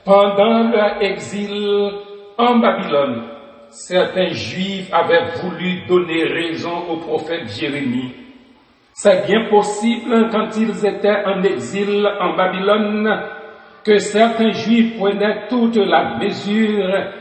S13: pendant leur exil en Babylone, certains Juifs avaient voulu donner raison au prophète Jérémie. C'est bien possible, quand ils étaient en exil en Babylone, que certains Juifs prenaient toute la mesure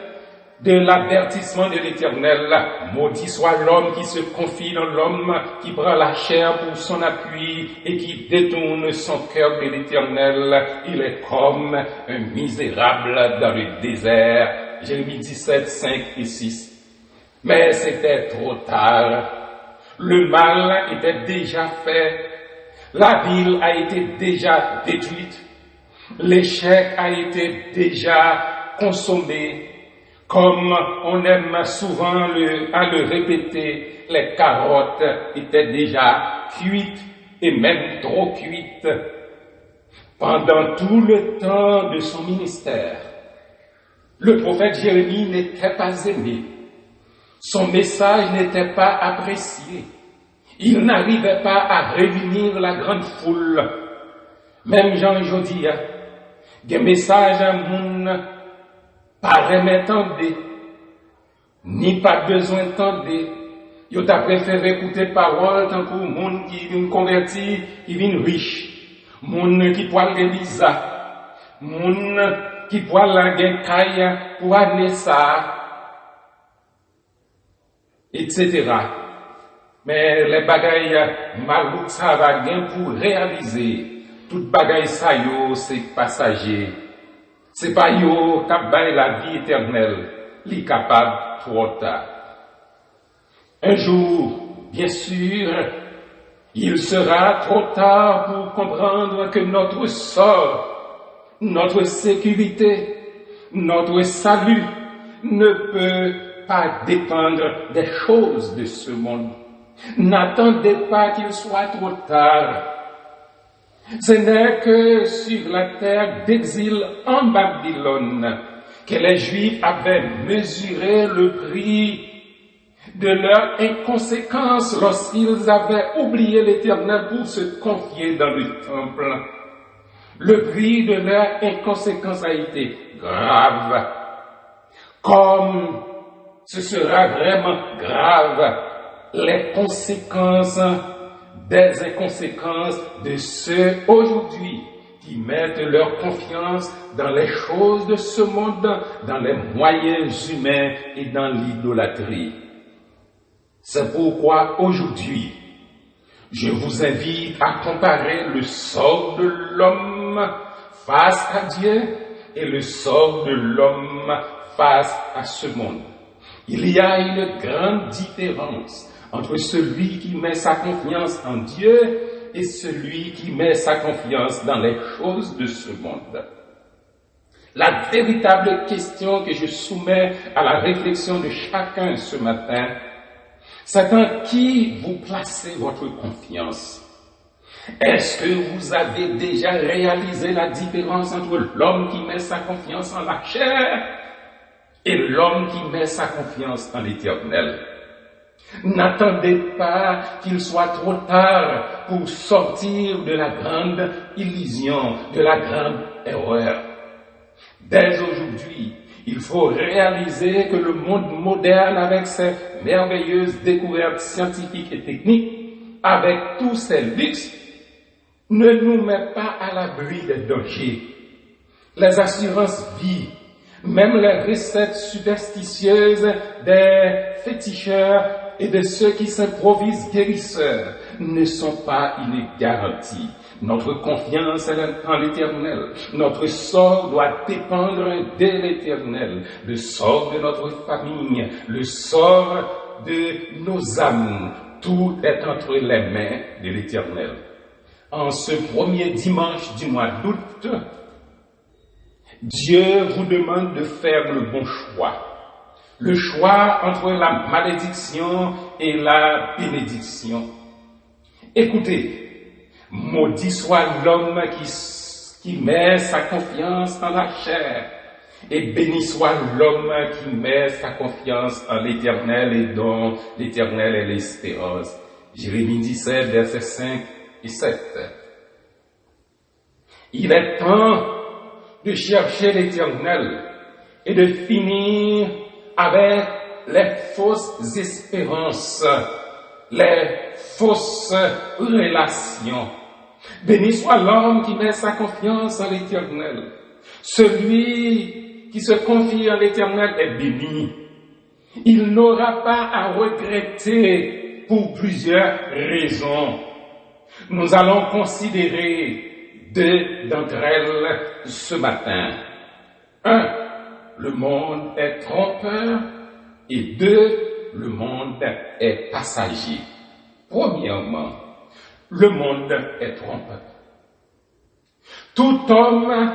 S13: de l'avertissement de l'Éternel. Maudit soit l'homme qui se confie dans l'homme, qui prend la chair pour son appui et qui détourne son cœur de l'Éternel. Il est comme un misérable dans le désert. Jérémie 17, 5 et 6. Mais c'était trop tard. Le mal était déjà fait. La ville a été déjà détruite. L'échec a été déjà consommé. Comme on aime souvent à le répéter, les carottes étaient déjà cuites et même trop cuites. Pendant tout le temps de son ministère, le prophète Jérémie n'était pas aimé. Son message n'était pas apprécié. Il n'arrivait pas à réunir la grande foule. Même Jean Jodia, des messages à moun pas remet tendé, ni pas besoin tendé. Yo t'a préféré écouter parole tant pour moun qui vient converti, qui vient riche, moun qui poil gen visa, moun qui poil la gen kaya pour amener ça, etc. Mais les bagailles malouk ça va gen pour réaliser. Toute bagaille ça yo c'est passager. C'est pas yo k'ap bay la vie éternelle, li capable trop tard. Un jour, bien sûr, il sera trop tard pour comprendre que notre sort, notre sécurité, notre salut ne peut pas dépendre des choses de ce monde. N'attendez pas qu'il soit trop tard. Ce n'est que sur la terre d'exil en Babylone que les Juifs avaient mesuré le prix de leur inconséquence lorsqu'ils avaient oublié l'Éternel pour se confier dans le temple. Le prix de leur inconséquence a été grave, comme ce sera vraiment grave les conséquences des inconséquences de ceux aujourd'hui qui mettent leur confiance dans les choses de ce monde, dans les moyens humains et dans l'idolâtrie. C'est pourquoi aujourd'hui, je vous invite à comparer le sort de l'homme face à Dieu et le sort de l'homme face à ce monde. Il y a une grande différence entre celui qui met sa confiance en Dieu et celui qui met sa confiance dans les choses de ce monde. La véritable question que je soumets à la réflexion de chacun ce matin, c'est en qui vous placez votre confiance. Est-ce que vous avez déjà réalisé la différence entre l'homme qui met sa confiance en la chair et l'homme qui met sa confiance en l'Éternel? N'attendez pas qu'il soit trop tard pour sortir de la grande illusion, de la grande erreur. Dès aujourd'hui, il faut réaliser que le monde moderne, avec ses merveilleuses découvertes scientifiques et techniques, avec tous ses luxes, ne nous met pas à l'abri des dangers. Les assurances vie, même les recettes superstitieuses des féticheurs et de ceux qui s'improvisent guérisseurs ne sont pas garanties. Notre confiance est en l'Éternel. Notre sort doit dépendre de l'Éternel. Le sort de notre famille, le sort de nos âmes, tout est entre les mains de l'Éternel. En ce premier dimanche du mois d'août, Dieu vous demande de faire le bon choix. Le choix entre la malédiction et la bénédiction. Écoutez, maudit soit l'homme qui met sa confiance en la chair, et béni soit l'homme qui met sa confiance en l'Éternel et dont l'Éternel est l'espérance. Jérémie 17, versets 5 et 7. Il est temps de chercher l'Éternel et de finir avec les fausses espérances, les fausses relations. Béni soit l'homme qui met sa confiance en l'Éternel. Celui qui se confie en l'Éternel est béni. Il n'aura pas à regretter pour plusieurs raisons. Nous allons considérer deux d'entre elles ce matin. 1. Le monde est trompeur. Et 2. Le monde est passager. Premièrement, le monde est trompeur. Tout homme,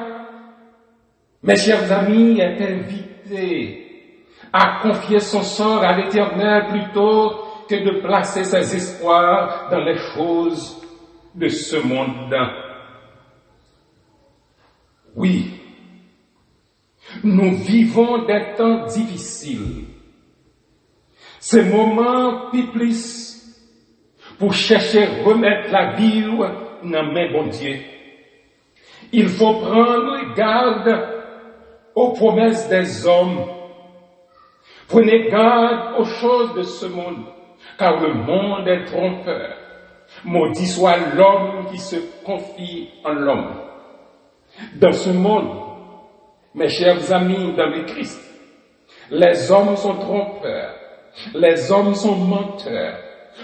S13: mes chers amis, est invité à confier son sort à l'Éternel plutôt que de placer ses espoirs dans les choses de ce monde. Oui, nous vivons des temps difficiles. Ces moments piplis pour chercher remettre la vie dans mes bon Dieu. Il faut prendre garde aux promesses des hommes. Prenez garde aux choses de ce monde, car le monde est trompeur. Maudit soit l'homme qui se confie en l'homme. Dans ce monde, mes chers amis dans le Christ, les hommes sont trompeurs, les hommes sont menteurs.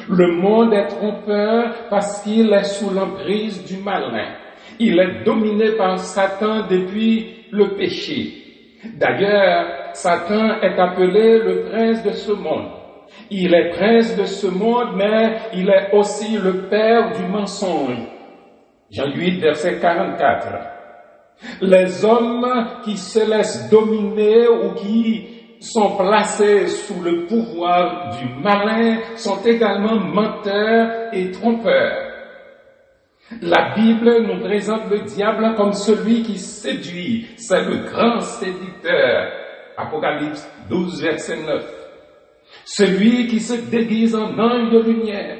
S13: Le monde est trompeur parce qu'il est sous l'emprise du malin. Il est dominé par Satan depuis le péché. D'ailleurs, Satan est appelé le prince de ce monde. Il est prince de ce monde, mais il est aussi le père du mensonge. Jean 8, verset 44. Les hommes qui se laissent dominer ou qui sont placés sous le pouvoir du malin sont également menteurs et trompeurs. La Bible nous présente le diable comme celui qui séduit. C'est le grand séducteur. Apocalypse 12, verset 9. Celui qui se déguise en ange de lumière.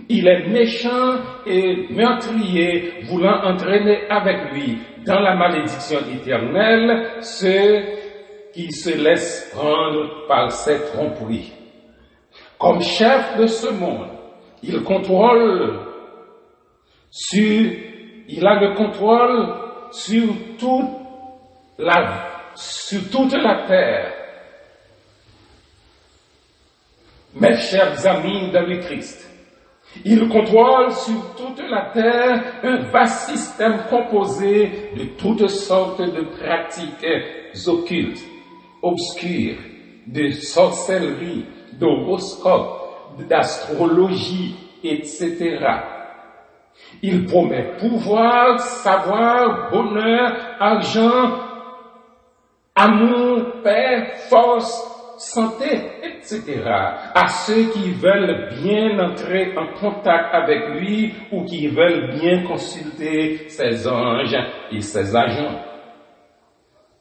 S13: Il est méchant et meurtrier, voulant entraîner avec lui dans la malédiction éternelle ceux qui se laissent prendre par ses tromperies. Comme chef de ce monde, il a le contrôle sur toute la terre. Mes chers amis dans le Christ, il contrôle sur toute la terre un vaste système composé de toutes sortes de pratiques occultes, obscures, de sorcellerie, d'horoscope, d'astrologie, etc. Il promet pouvoir, savoir, bonheur, argent, amour, paix, force, santé, etc. à ceux qui veulent bien entrer en contact avec lui ou qui veulent bien consulter ses anges et ses agents.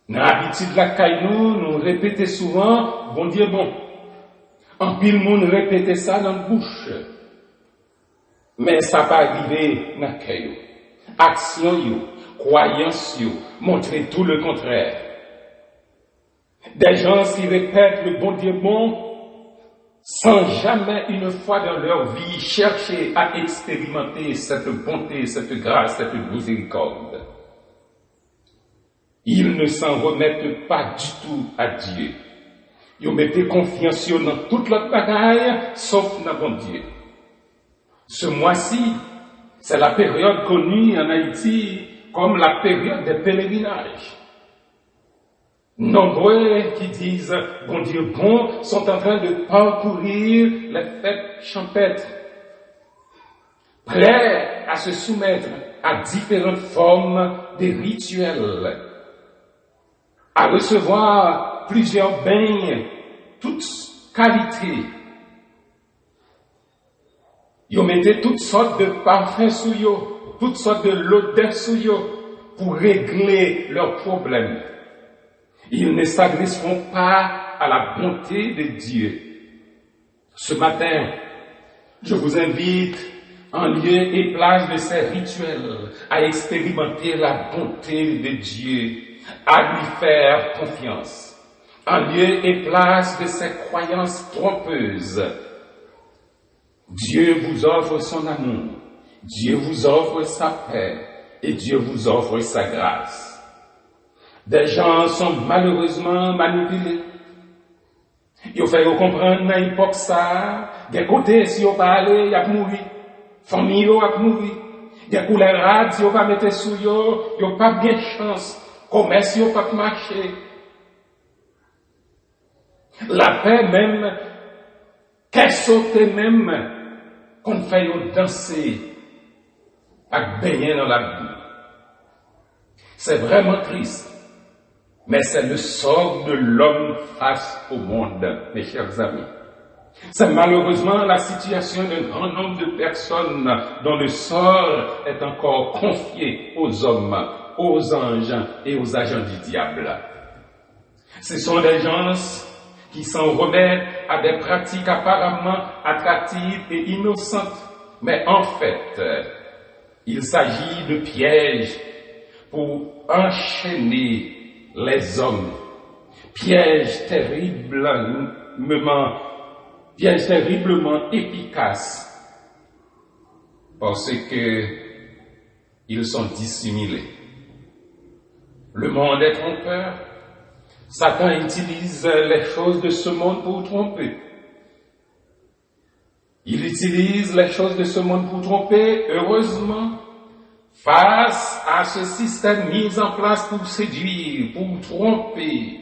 S13: Dans l'habitude de la caille, nous répétons souvent, bon Dieu bon. En pile monde répétait ça dans la bouche. Mais ça pas arrivé dans le cœur. Action, croyance, montrer tout le contraire. Des gens qui répètent le bon Dieu bon, sans jamais une fois dans leur vie chercher à expérimenter cette bonté, cette grâce, cette miséricorde. Ils ne s'en remettent pas du tout à Dieu. Ils mettent confiance dans toute leur bagaille, sauf dans bon Dieu. Ce mois-ci, c'est la période connue en Haïti comme la période des pèlerinages. Nombreux qui disent « bon Dieu bon » sont en train de parcourir les fêtes champêtres, prêts à se soumettre à différentes formes de rituels, à recevoir plusieurs bains, toutes qualités. Ils mettaient toutes sortes de parfums sous eux, toutes sortes de l'odeur sous eux pour régler leurs problèmes. Ils ne s'adresseront pas à la bonté de Dieu. Ce matin, je vous invite, en lieu et place de ces rituels, à expérimenter la bonté de Dieu, à lui faire confiance. En lieu et place de ces croyances trompeuses, Dieu vous offre son amour, Dieu vous offre sa paix et Dieu vous offre sa grâce. Des gens sont malheureusement manipulés. Ils font comprendre dans l'époque ça, des côtés si on va aller, il y a mourir. Famille il y a mourir. Des couleurs rades si on va mettre sous yo, il n'y a pas bien chance. Commerce il n'y a pas marcher. La paix même, qu'elle saute même, qu'on fait danser, à baigner dans la vie. C'est vraiment triste. Mais c'est le sort de l'homme face au monde, mes chers amis. C'est malheureusement la situation d'un grand nombre de personnes dont le sort est encore confié aux hommes, aux anges et aux agents du diable. Ce sont des gens qui s'en remettent à des pratiques apparemment attractives et innocentes. Mais en fait, il s'agit de pièges pour enchaîner les hommes, pièges terriblement efficaces, parce que ils sont dissimulés. Le monde est trompeur. Satan utilise les choses de ce monde pour tromper. Il utilise les choses de ce monde pour tromper, heureusement. Face à ce système mis en place pour séduire, pour tromper,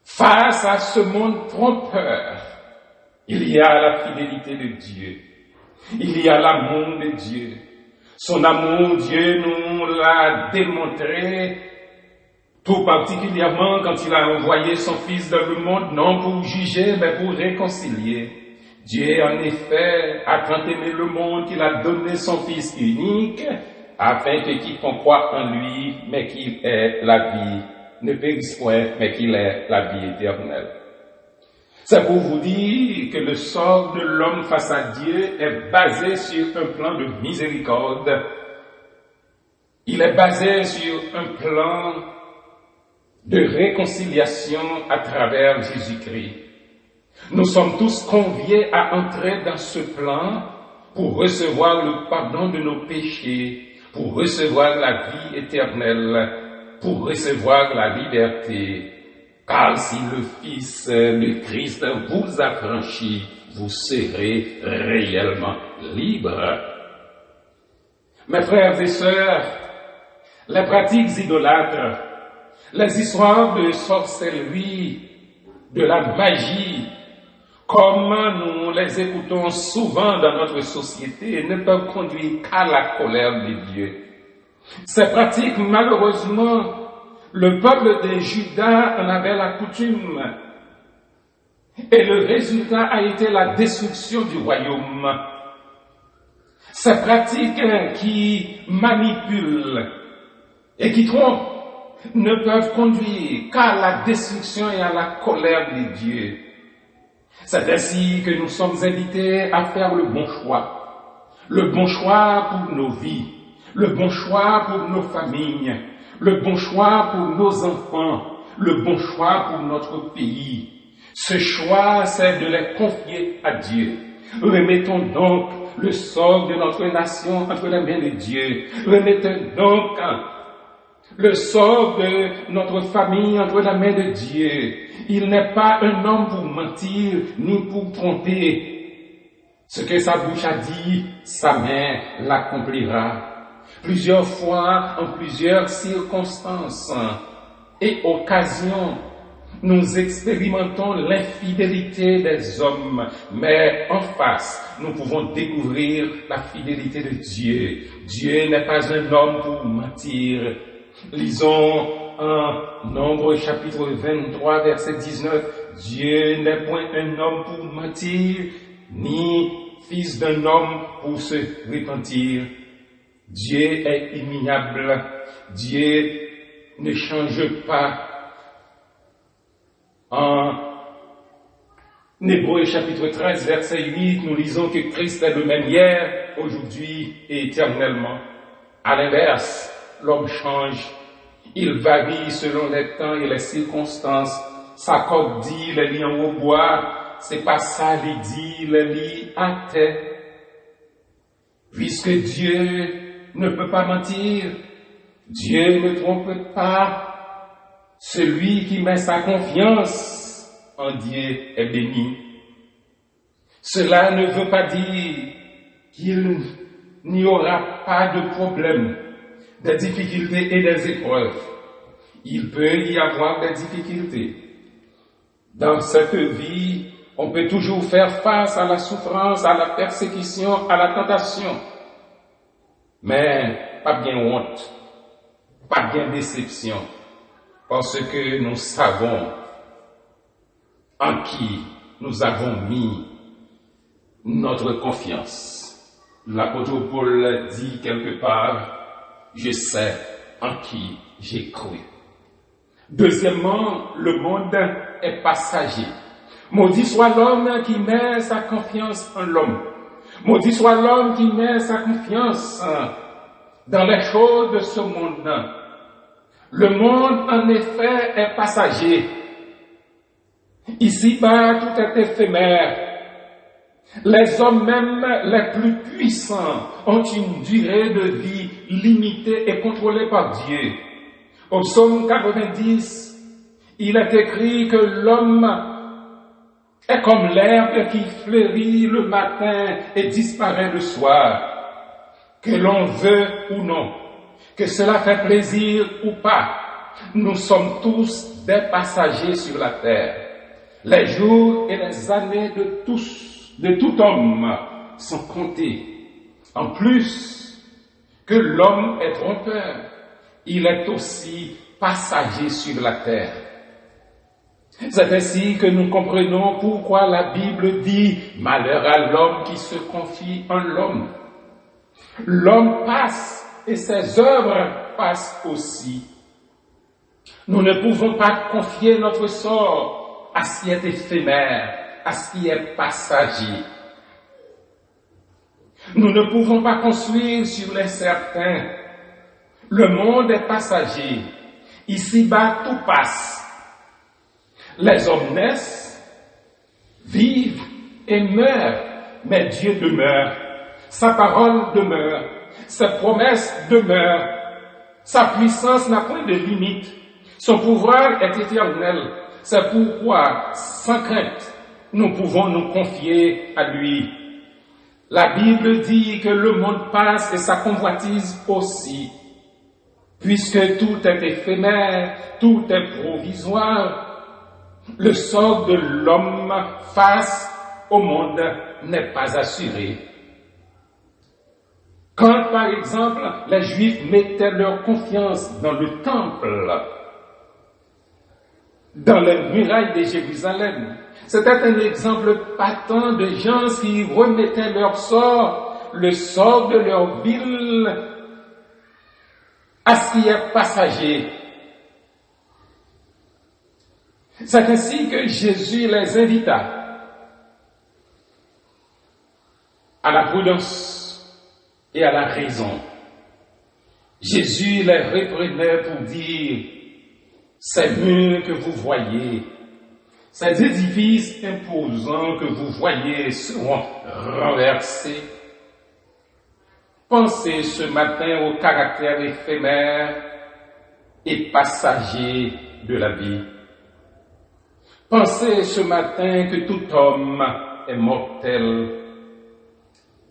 S13: face à ce monde trompeur, il y a la fidélité de Dieu, il y a l'amour de Dieu. Son amour, Dieu nous l'a démontré, tout particulièrement quand il a envoyé son Fils dans le monde, non pour juger, mais pour réconcilier. Dieu, en effet, a tant aimé le monde qu'il a donné son Fils unique, afin que quiconque croit en lui, mais qu'il ait la vie, ne périsse point, mais qu'il ait la vie éternelle. C'est pour vous dire que le sort de l'homme face à Dieu est basé sur un plan de miséricorde. Il est basé sur un plan de réconciliation à travers Jésus-Christ. Nous sommes tous conviés à entrer dans ce plan pour recevoir le pardon de nos péchés, pour recevoir la vie éternelle, pour recevoir la liberté. Car si le Fils, le Christ, vous affranchit, vous serez réellement libres. Mes frères et sœurs, les pratiques idolâtres, les histoires de sorcellerie, de la magie, comme nous les écoutons souvent dans notre société, ne peuvent conduire qu'à la colère de Dieu. Ces pratiques, malheureusement, le peuple de Juda en avait la coutume. Et le résultat a été la destruction du royaume. Ces pratiques qui manipulent et qui trompent ne peuvent conduire qu'à la destruction et à la colère de Dieu. C'est ainsi que nous sommes invités à faire le bon choix. Le bon choix pour nos vies, le bon choix pour nos familles, le bon choix pour nos enfants, le bon choix pour notre pays. Ce choix, c'est de les confier à Dieu. Remettons donc le sort de notre nation entre les mains de Dieu. Remettons donc le sort de notre famille entre la main de Dieu. Il n'est pas un homme pour mentir, ni pour tromper. Ce que sa bouche a dit, sa main l'accomplira. Plusieurs fois, en plusieurs circonstances et occasions, nous expérimentons l'infidélité des hommes, mais en face, nous pouvons découvrir la fidélité de Dieu. Dieu n'est pas un homme pour mentir. Lisons en Nombre chapitre 23, verset 19. Dieu n'est point un homme pour mentir, ni fils d'un homme pour se repentir. Dieu est immuable. Dieu ne change pas. En Hébreux chapitre 13, verset 8, nous lisons que Christ est le même hier, aujourd'hui et éternellement. À l'inverse, l'homme change. Il varie selon les temps et les circonstances. Sa corde dit, les lits en haut bois, c'est pas ça, les dit, les lits à terre. Puisque Dieu ne peut pas mentir, Dieu ne trompe pas. Celui qui met sa confiance en Dieu est béni. Cela ne veut pas dire qu'il n'y aura pas de problème, des difficultés et des épreuves. Il peut y avoir des difficultés. Dans cette vie, on peut toujours faire face à la souffrance, à la persécution, à la tentation. Mais pas bien honte, pas bien déception, parce que nous savons en qui nous avons mis notre confiance. L'apôtre Paul dit quelque part, je sais en qui j'ai cru. Deuxièmement, le monde est passager. Maudit soit l'homme qui met sa confiance en l'homme. Maudit soit l'homme qui met sa confiance dans les choses de ce monde. Le monde, en effet, est passager. Ici-bas, tout est éphémère. Les hommes même les plus puissants ont une durée de vie limitée et contrôlée par Dieu. Au psaume 90, il est écrit que l'homme est comme l'herbe qui fleurit le matin et disparaît le soir. Que l'on veut ou non, que cela fait plaisir ou pas, nous sommes tous des passagers sur la terre. Les jours et les années de tout homme sont comptés. En plus que l'homme est trompeur, il est aussi passager sur la terre. C'est ainsi que nous comprenons pourquoi la Bible dit « Malheur à l'homme qui se confie en l'homme ». L'homme passe et ses œuvres passent aussi. Nous ne pouvons pas confier notre sort à ce qui est éphémère, à ce qui est passager. Nous ne pouvons pas construire sur l'incertain. Le monde est passager. Ici-bas, tout passe. Les hommes naissent, vivent et meurent, mais Dieu demeure. Sa parole demeure. Ses promesses demeurent. Sa puissance n'a point de limite. Son pouvoir est éternel. C'est pourquoi, sans crainte, nous pouvons nous confier à lui. La Bible dit que le monde passe et sa convoitise aussi. Puisque tout est éphémère, tout est provisoire, le sort de l'homme face au monde n'est pas assuré. Quand, par exemple, les Juifs mettaient leur confiance dans le temple, dans les murailles de Jérusalem, c'était un exemple patent de gens qui remettaient leur sort, le sort de leur ville, à ce qui est passager. C'est ainsi que Jésus les invita à la prudence et à la raison. Jésus les reprenait pour dire, ces murs que vous voyez, ces édifices imposants que vous voyez seront renversés. Pensez ce matin au caractère éphémère et passager de la vie. Pensez ce matin que tout homme est mortel.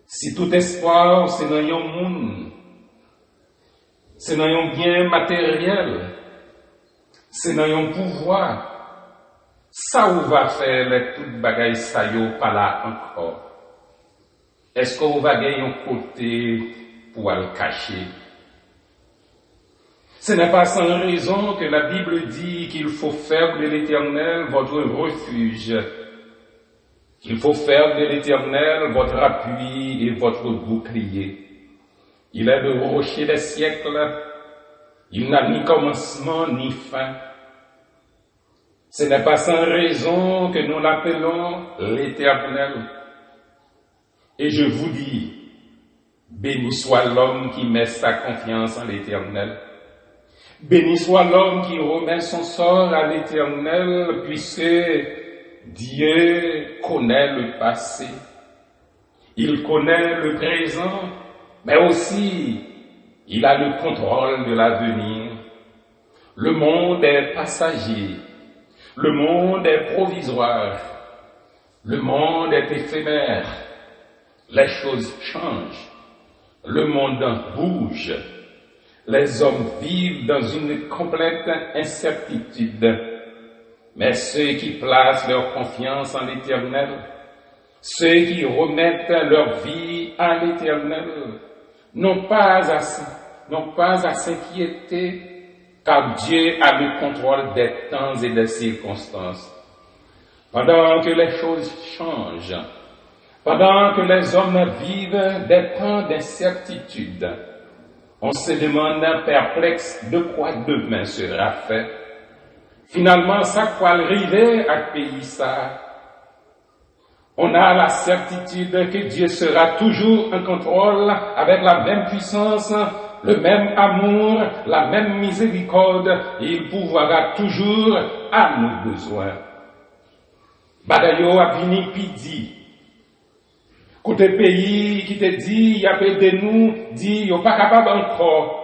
S13: Si tout espoir c'est dans un monde, c'est dans un bien matériel, c'est dans un pouvoir, ça ou va faire les toutes bagailles ça yo pas là encore. Est-ce qu'on va gagner un côté pour le cacher? Ce n'est pas sans raison que la Bible dit qu'il faut faire de l'Éternel votre refuge, qu'il faut faire de l'Éternel votre appui et votre bouclier. Il est le rocher des siècles, il n'a ni commencement ni fin. Ce n'est pas sans raison que nous l'appelons l'Éternel. Et je vous dis, béni soit l'homme qui met sa confiance en l'Éternel. Béni soit l'homme qui remet son sort à l'Éternel, puisque Dieu connaît le passé. Il connaît le présent, mais aussi il a le contrôle de l'avenir. Le monde est passager. Le monde est provisoire. Le monde est éphémère. Les choses changent. Le monde bouge. Les hommes vivent dans une complète incertitude. Mais ceux qui placent leur confiance en l'Éternel, ceux qui remettent leur vie à l'Éternel, n'ont pas à s'inquiéter, car Dieu a le contrôle des temps et des circonstances. Pendant que les choses changent, pendant que les hommes vivent des temps d'incertitude, on se demande perplexe de quoi demain sera fait. Finalement, ça quoi arriver à pays ça. On a la certitude que Dieu sera toujours en contrôle avec la même puissance, le même amour, la même miséricorde, et il pourvoira toujours à nos besoins. Badayo a vini pidi. Côté pays qui te dit, y a de nous, dit, y a pas capable encore.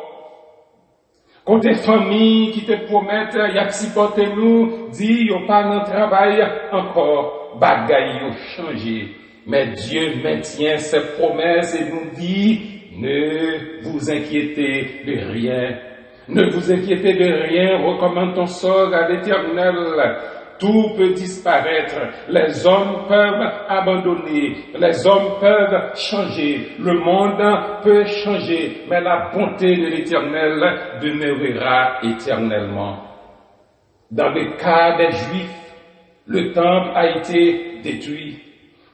S13: Côté famille qui te promettent, y a supporté nous, dit, y a pas de travail encore. Bagaille ont changé. Mais Dieu maintient ses promesses et nous dit, ne vous inquiétez de rien. Ne vous inquiétez de rien, recommande ton sort à l'Éternel. Tout peut disparaître, les hommes peuvent abandonner, les hommes peuvent changer, le monde peut changer, mais la bonté de l'Éternel demeurera éternellement. Dans le cas des Juifs, le temple a été détruit,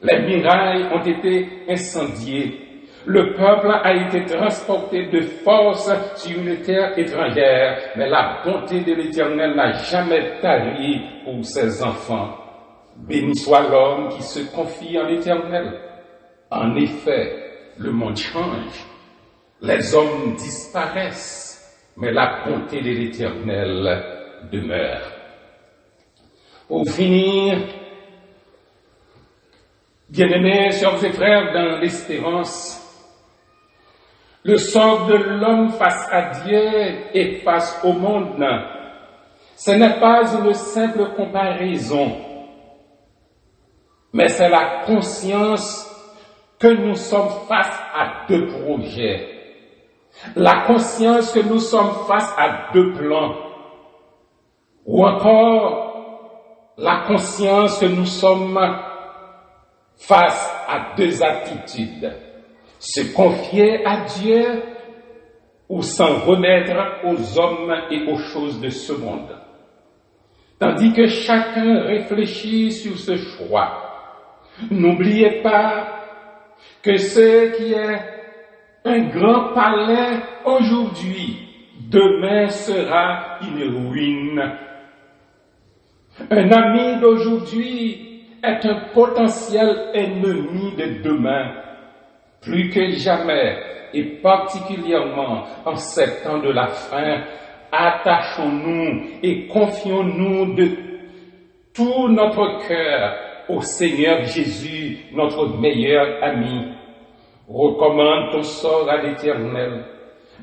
S13: les murailles ont été incendiées, le peuple a été transporté de force sur une terre étrangère, mais la bonté de l'Éternel n'a jamais tari pour ses enfants. Béni soit l'homme qui se confie en l'Éternel. En effet, le monde change, les hommes disparaissent, mais la bonté de l'Éternel demeure. Pour finir, bien-aimés, sœurs et frères, dans l'espérance, le sort de l'homme face à Dieu et face au monde, ce n'est pas une simple comparaison, mais c'est la conscience que nous sommes face à deux projets. La conscience que nous sommes face à deux plans. Ou encore, la conscience que nous sommes face à deux attitudes. Se confier à Dieu ou s'en remettre aux hommes et aux choses de ce monde. Tandis que chacun réfléchit sur ce choix. N'oubliez pas que ce qui est un grand palais aujourd'hui, demain sera une ruine. Un ami d'aujourd'hui est un potentiel ennemi de demain. Plus que jamais, et particulièrement en ces temps de la fin, attachons-nous et confions-nous de tout notre cœur au Seigneur Jésus, notre meilleur ami. Recommande ton sort à l'Éternel,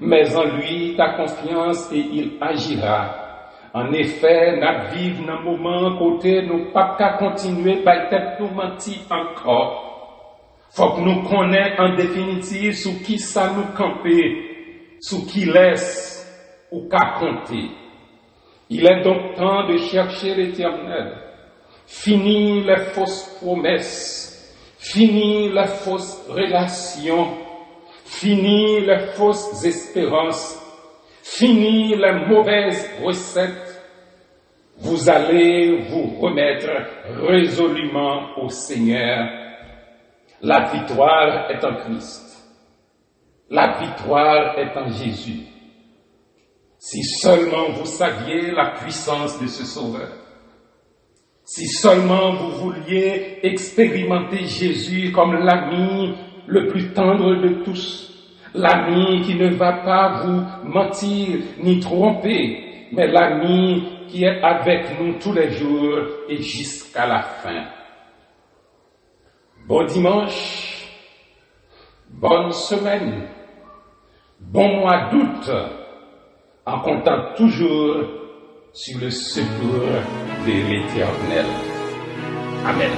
S13: mets en lui ta confiance et il agira. En effet, n'a vive dans moment côté nous pas qu'à continuer par tête nous mentir encore. Faut que nous connaissions en définitive sous qui ça nous camper, sous qui laisse ou qu'à compter. Il est donc temps de chercher l'Éternel. Fini les fausses promesses, fini les fausses relations, fini les fausses espérances, fini les mauvaises recettes. Vous allez vous remettre résolument au Seigneur. La victoire est en Christ. La victoire est en Jésus. Si seulement vous saviez la puissance de ce Sauveur. Si seulement vous vouliez expérimenter Jésus comme l'ami le plus tendre de tous, l'ami qui ne va pas vous mentir ni tromper, mais l'ami qui est avec nous tous les jours et jusqu'à la fin. Bon dimanche, bonne semaine, bon mois d'août, en comptant toujours sur le secours de l'Éternel. Amen.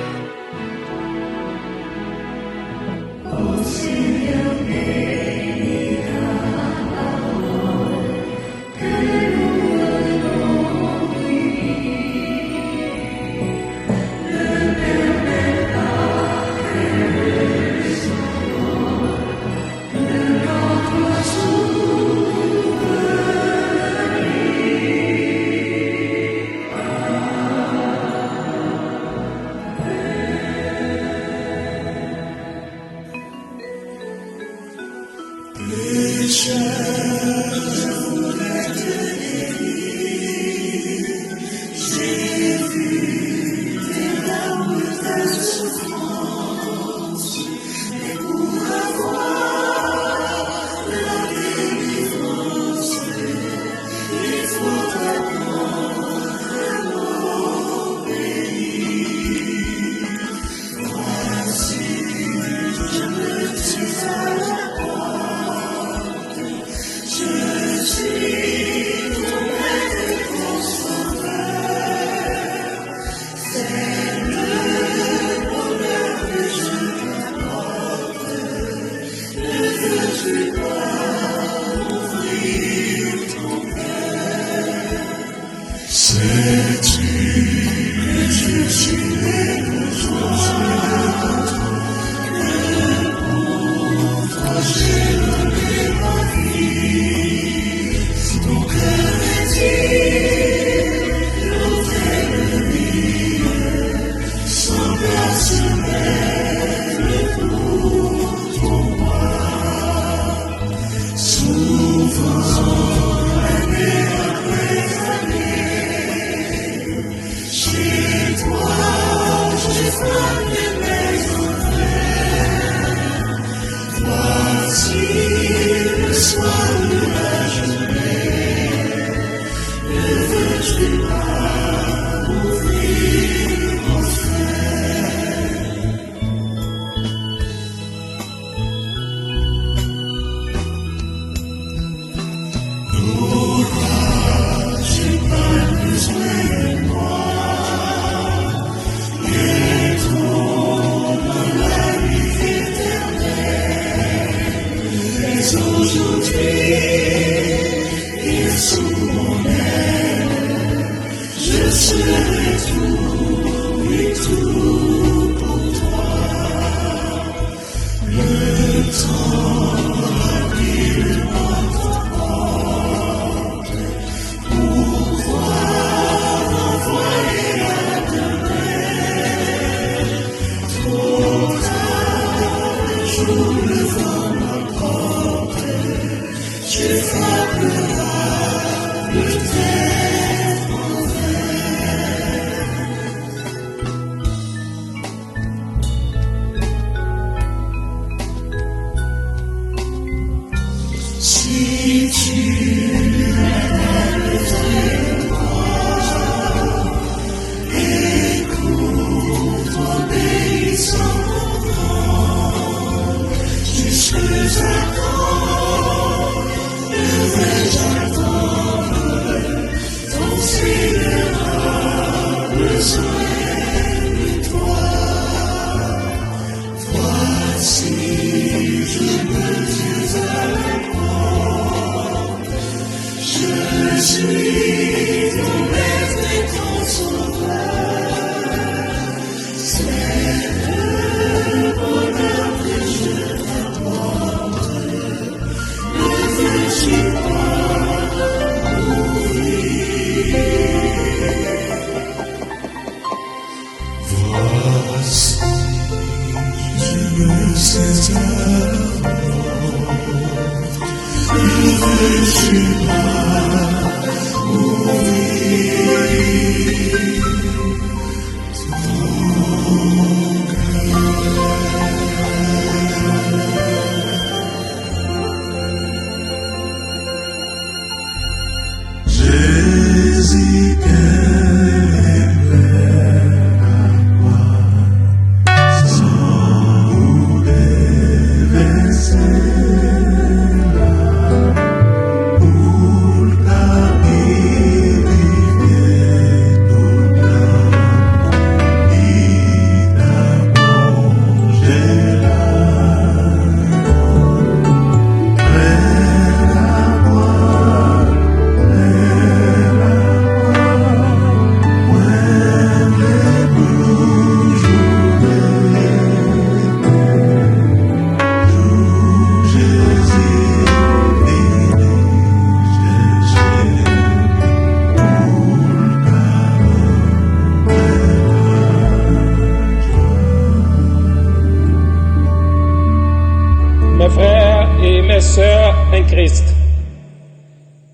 S13: Christ.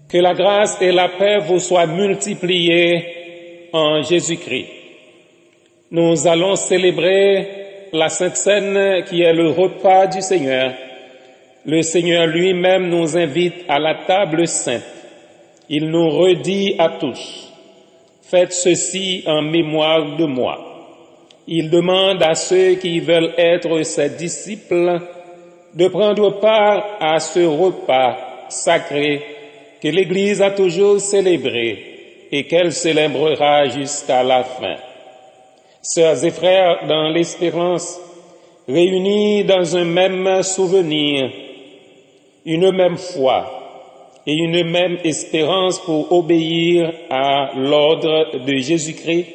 S13: Que la grâce et la paix vous soient multipliées en Jésus-Christ. Nous allons célébrer la Sainte Seine qui est le repas du Seigneur. Le Seigneur lui-même nous invite à la table sainte. Il nous redit à tous, faites ceci en mémoire de moi. Il demande à ceux qui veulent être ses disciples de prendre part à ce repas sacré que l'Église a toujours célébré et qu'elle célébrera jusqu'à la fin. Sœurs et frères dans l'espérance, réunis dans un même souvenir, une même foi et une même espérance pour obéir à l'ordre de Jésus-Christ,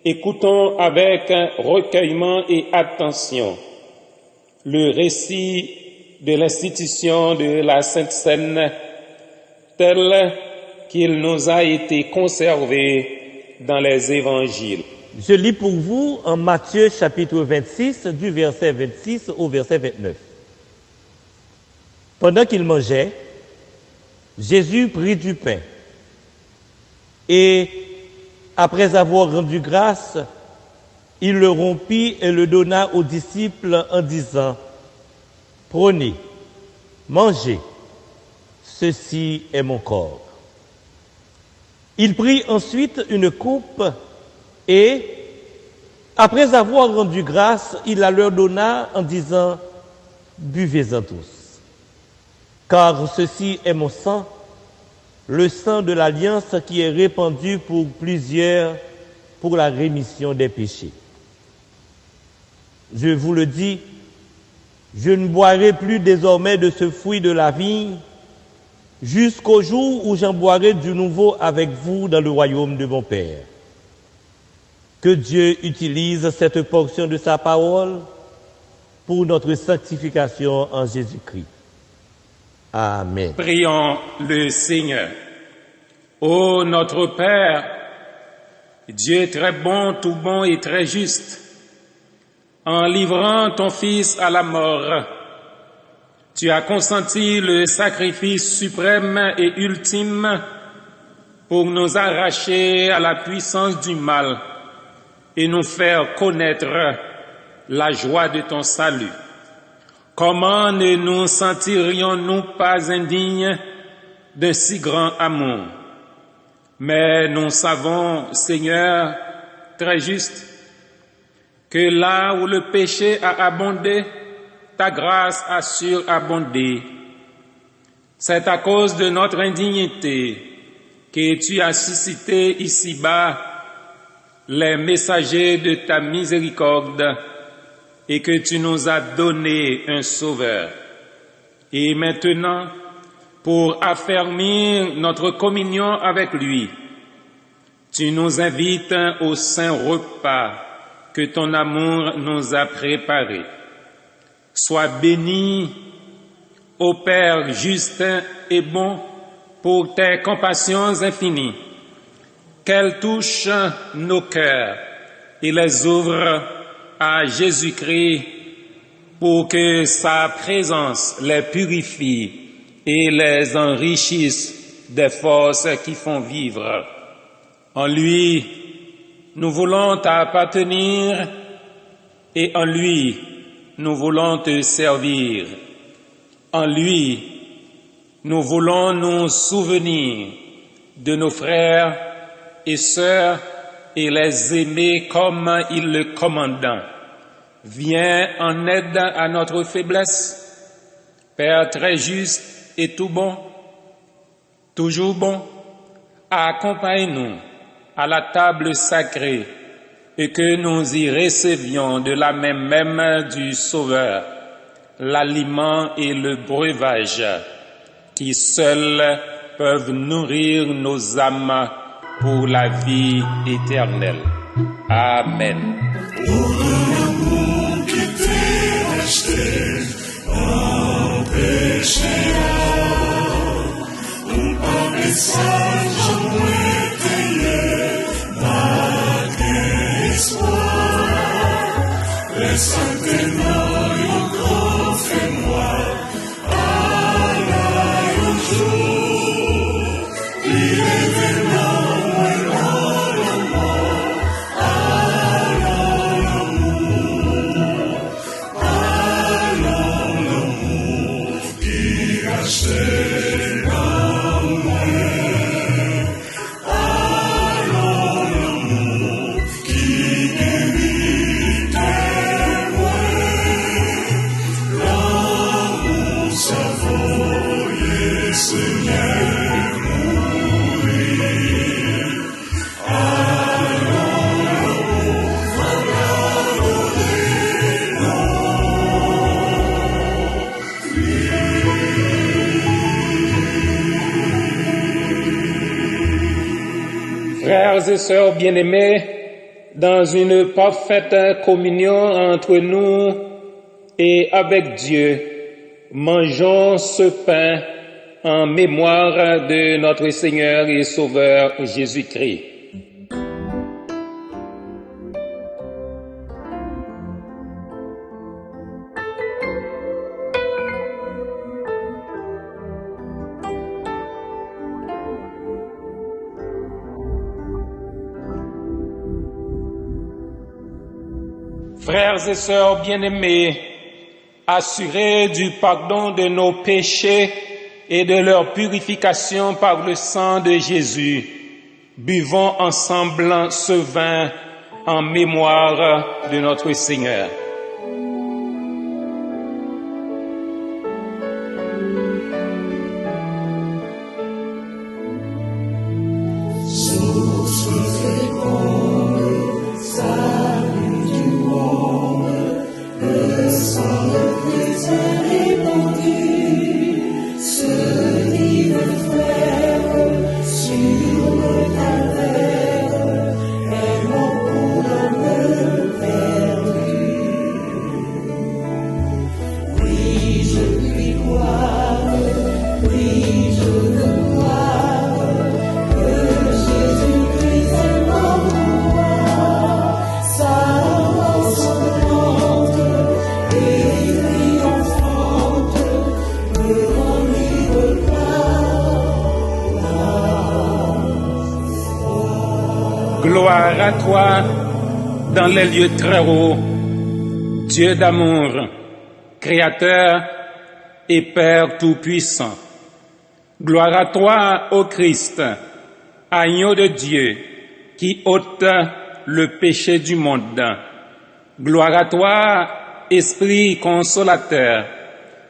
S13: écoutons avec recueillement et attention le récit de l'institution de la Sainte Seine tel qu'il nous a été conservé dans les évangiles.
S11: Je lis pour vous en Matthieu chapitre 26 du verset 26 au verset 29. Pendant qu'il mangeait, Jésus prit du pain et, après avoir rendu grâce, il le rompit et le donna aux disciples en disant, « Prenez, mangez, ceci est mon corps. » Il prit ensuite une coupe et, après avoir rendu grâce, il la leur donna en disant, « Buvez-en tous, car ceci est mon sang, le sang de l'alliance qui est répandu pour plusieurs pour la rémission des péchés. Je vous le dis, je ne boirai plus désormais de ce fruit de la vigne jusqu'au jour où j'en boirai du nouveau avec vous dans le royaume de mon Père. » Que Dieu utilise cette portion de sa parole pour notre sanctification en Jésus-Christ. Amen.
S13: Prions le Seigneur. Ô notre Père, Dieu très bon, tout bon et très juste, en livrant ton Fils à la mort, tu as consenti le sacrifice suprême et ultime pour nous arracher à la puissance du mal et nous faire connaître la joie de ton salut. Comment ne nous sentirions-nous pas indignes d'un si grand amour? Mais nous savons, Seigneur, très juste, que là où le péché a abondé, ta grâce a surabondé. C'est à cause de notre indignité que tu as suscité ici-bas les messagers de ta miséricorde et que tu nous as donné un sauveur. Et maintenant, pour affermir notre communion avec lui, tu nous invites au saint repas que ton amour nous a préparés. Sois béni, ô Père juste et bon, pour tes compassions infinies, qu'elles touchent nos cœurs et les ouvrent à Jésus-Christ pour que sa présence les purifie et les enrichisse des forces qui font vivre. En lui, nous voulons t'appartenir et en lui, nous voulons te servir. En lui, nous voulons nous souvenir de nos frères et sœurs et les aimer comme il le commande. Viens en aide à notre faiblesse, Père très juste et tout bon, toujours bon, accompagne-nous à la table sacrée et que nous y recevions de la main même du Sauveur l'aliment et le breuvage qui seuls peuvent nourrir nos âmes pour la vie éternelle. Amen. Frères et sœurs bien-aimés, dans une parfaite communion entre nous et avec Dieu, mangeons ce pain en mémoire de notre Seigneur et Sauveur Jésus-Christ. Frères et sœurs bien-aimés, assurés du pardon de nos péchés et de leur purification par le sang de Jésus, buvons ensemble ce vin en mémoire de notre Seigneur. Gloire à toi dans les lieux très hauts, Dieu d'amour, Créateur et Père Tout-Puissant. Gloire à toi, ô Christ, agneau de Dieu, qui ôte le péché du monde. Gloire à toi, Esprit consolateur,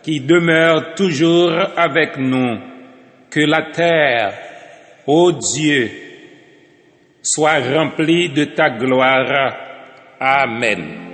S13: qui demeure toujours avec nous. Que la terre, ô Dieu, soit remplie de ta gloire. Amen.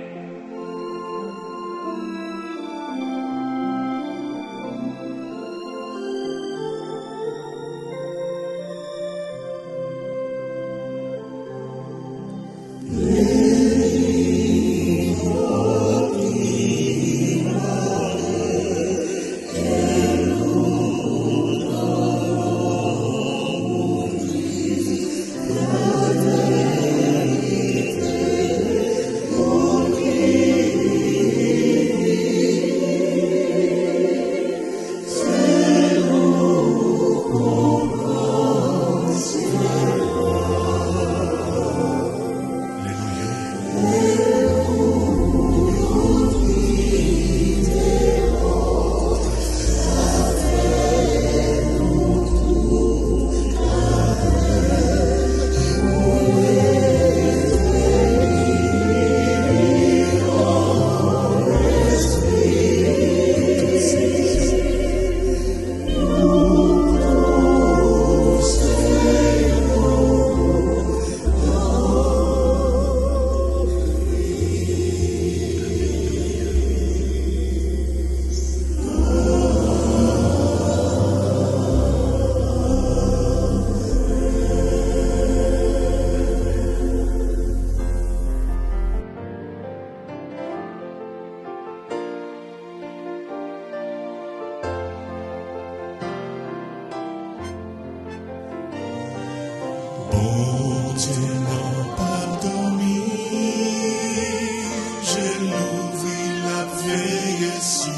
S2: l'ouvrir la veille sur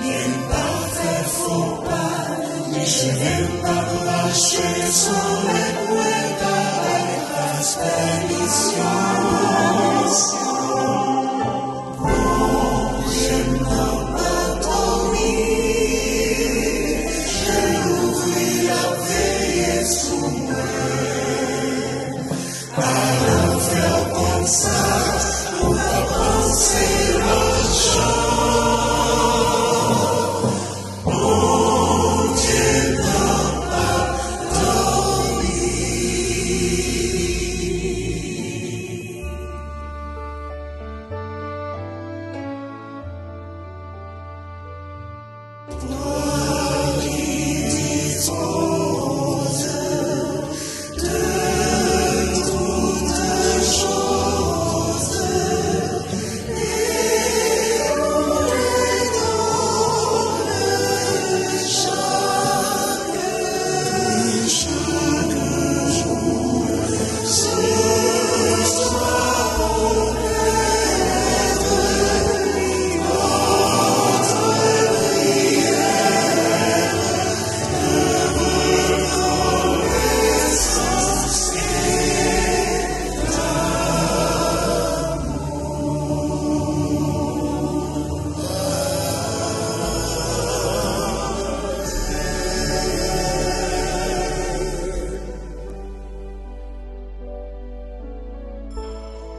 S2: il pas fait faux pas, mais je vais pas marcher sur les couilles avec la expédition. Non, j'aime pas dormir, je l'ouvrir la veille sur moi. Alors faire comme ça, on va penser la chance.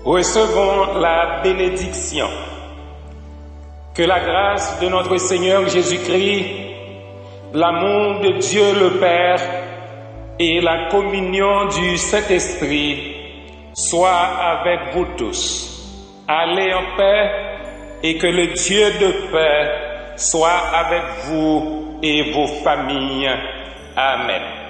S13: Recevons la bénédiction. Que la grâce de notre Seigneur Jésus-Christ, l'amour de Dieu le Père et la communion du Saint-Esprit soient avec vous tous. Allez en paix et que le Dieu de paix soit avec vous et vos familles. Amen.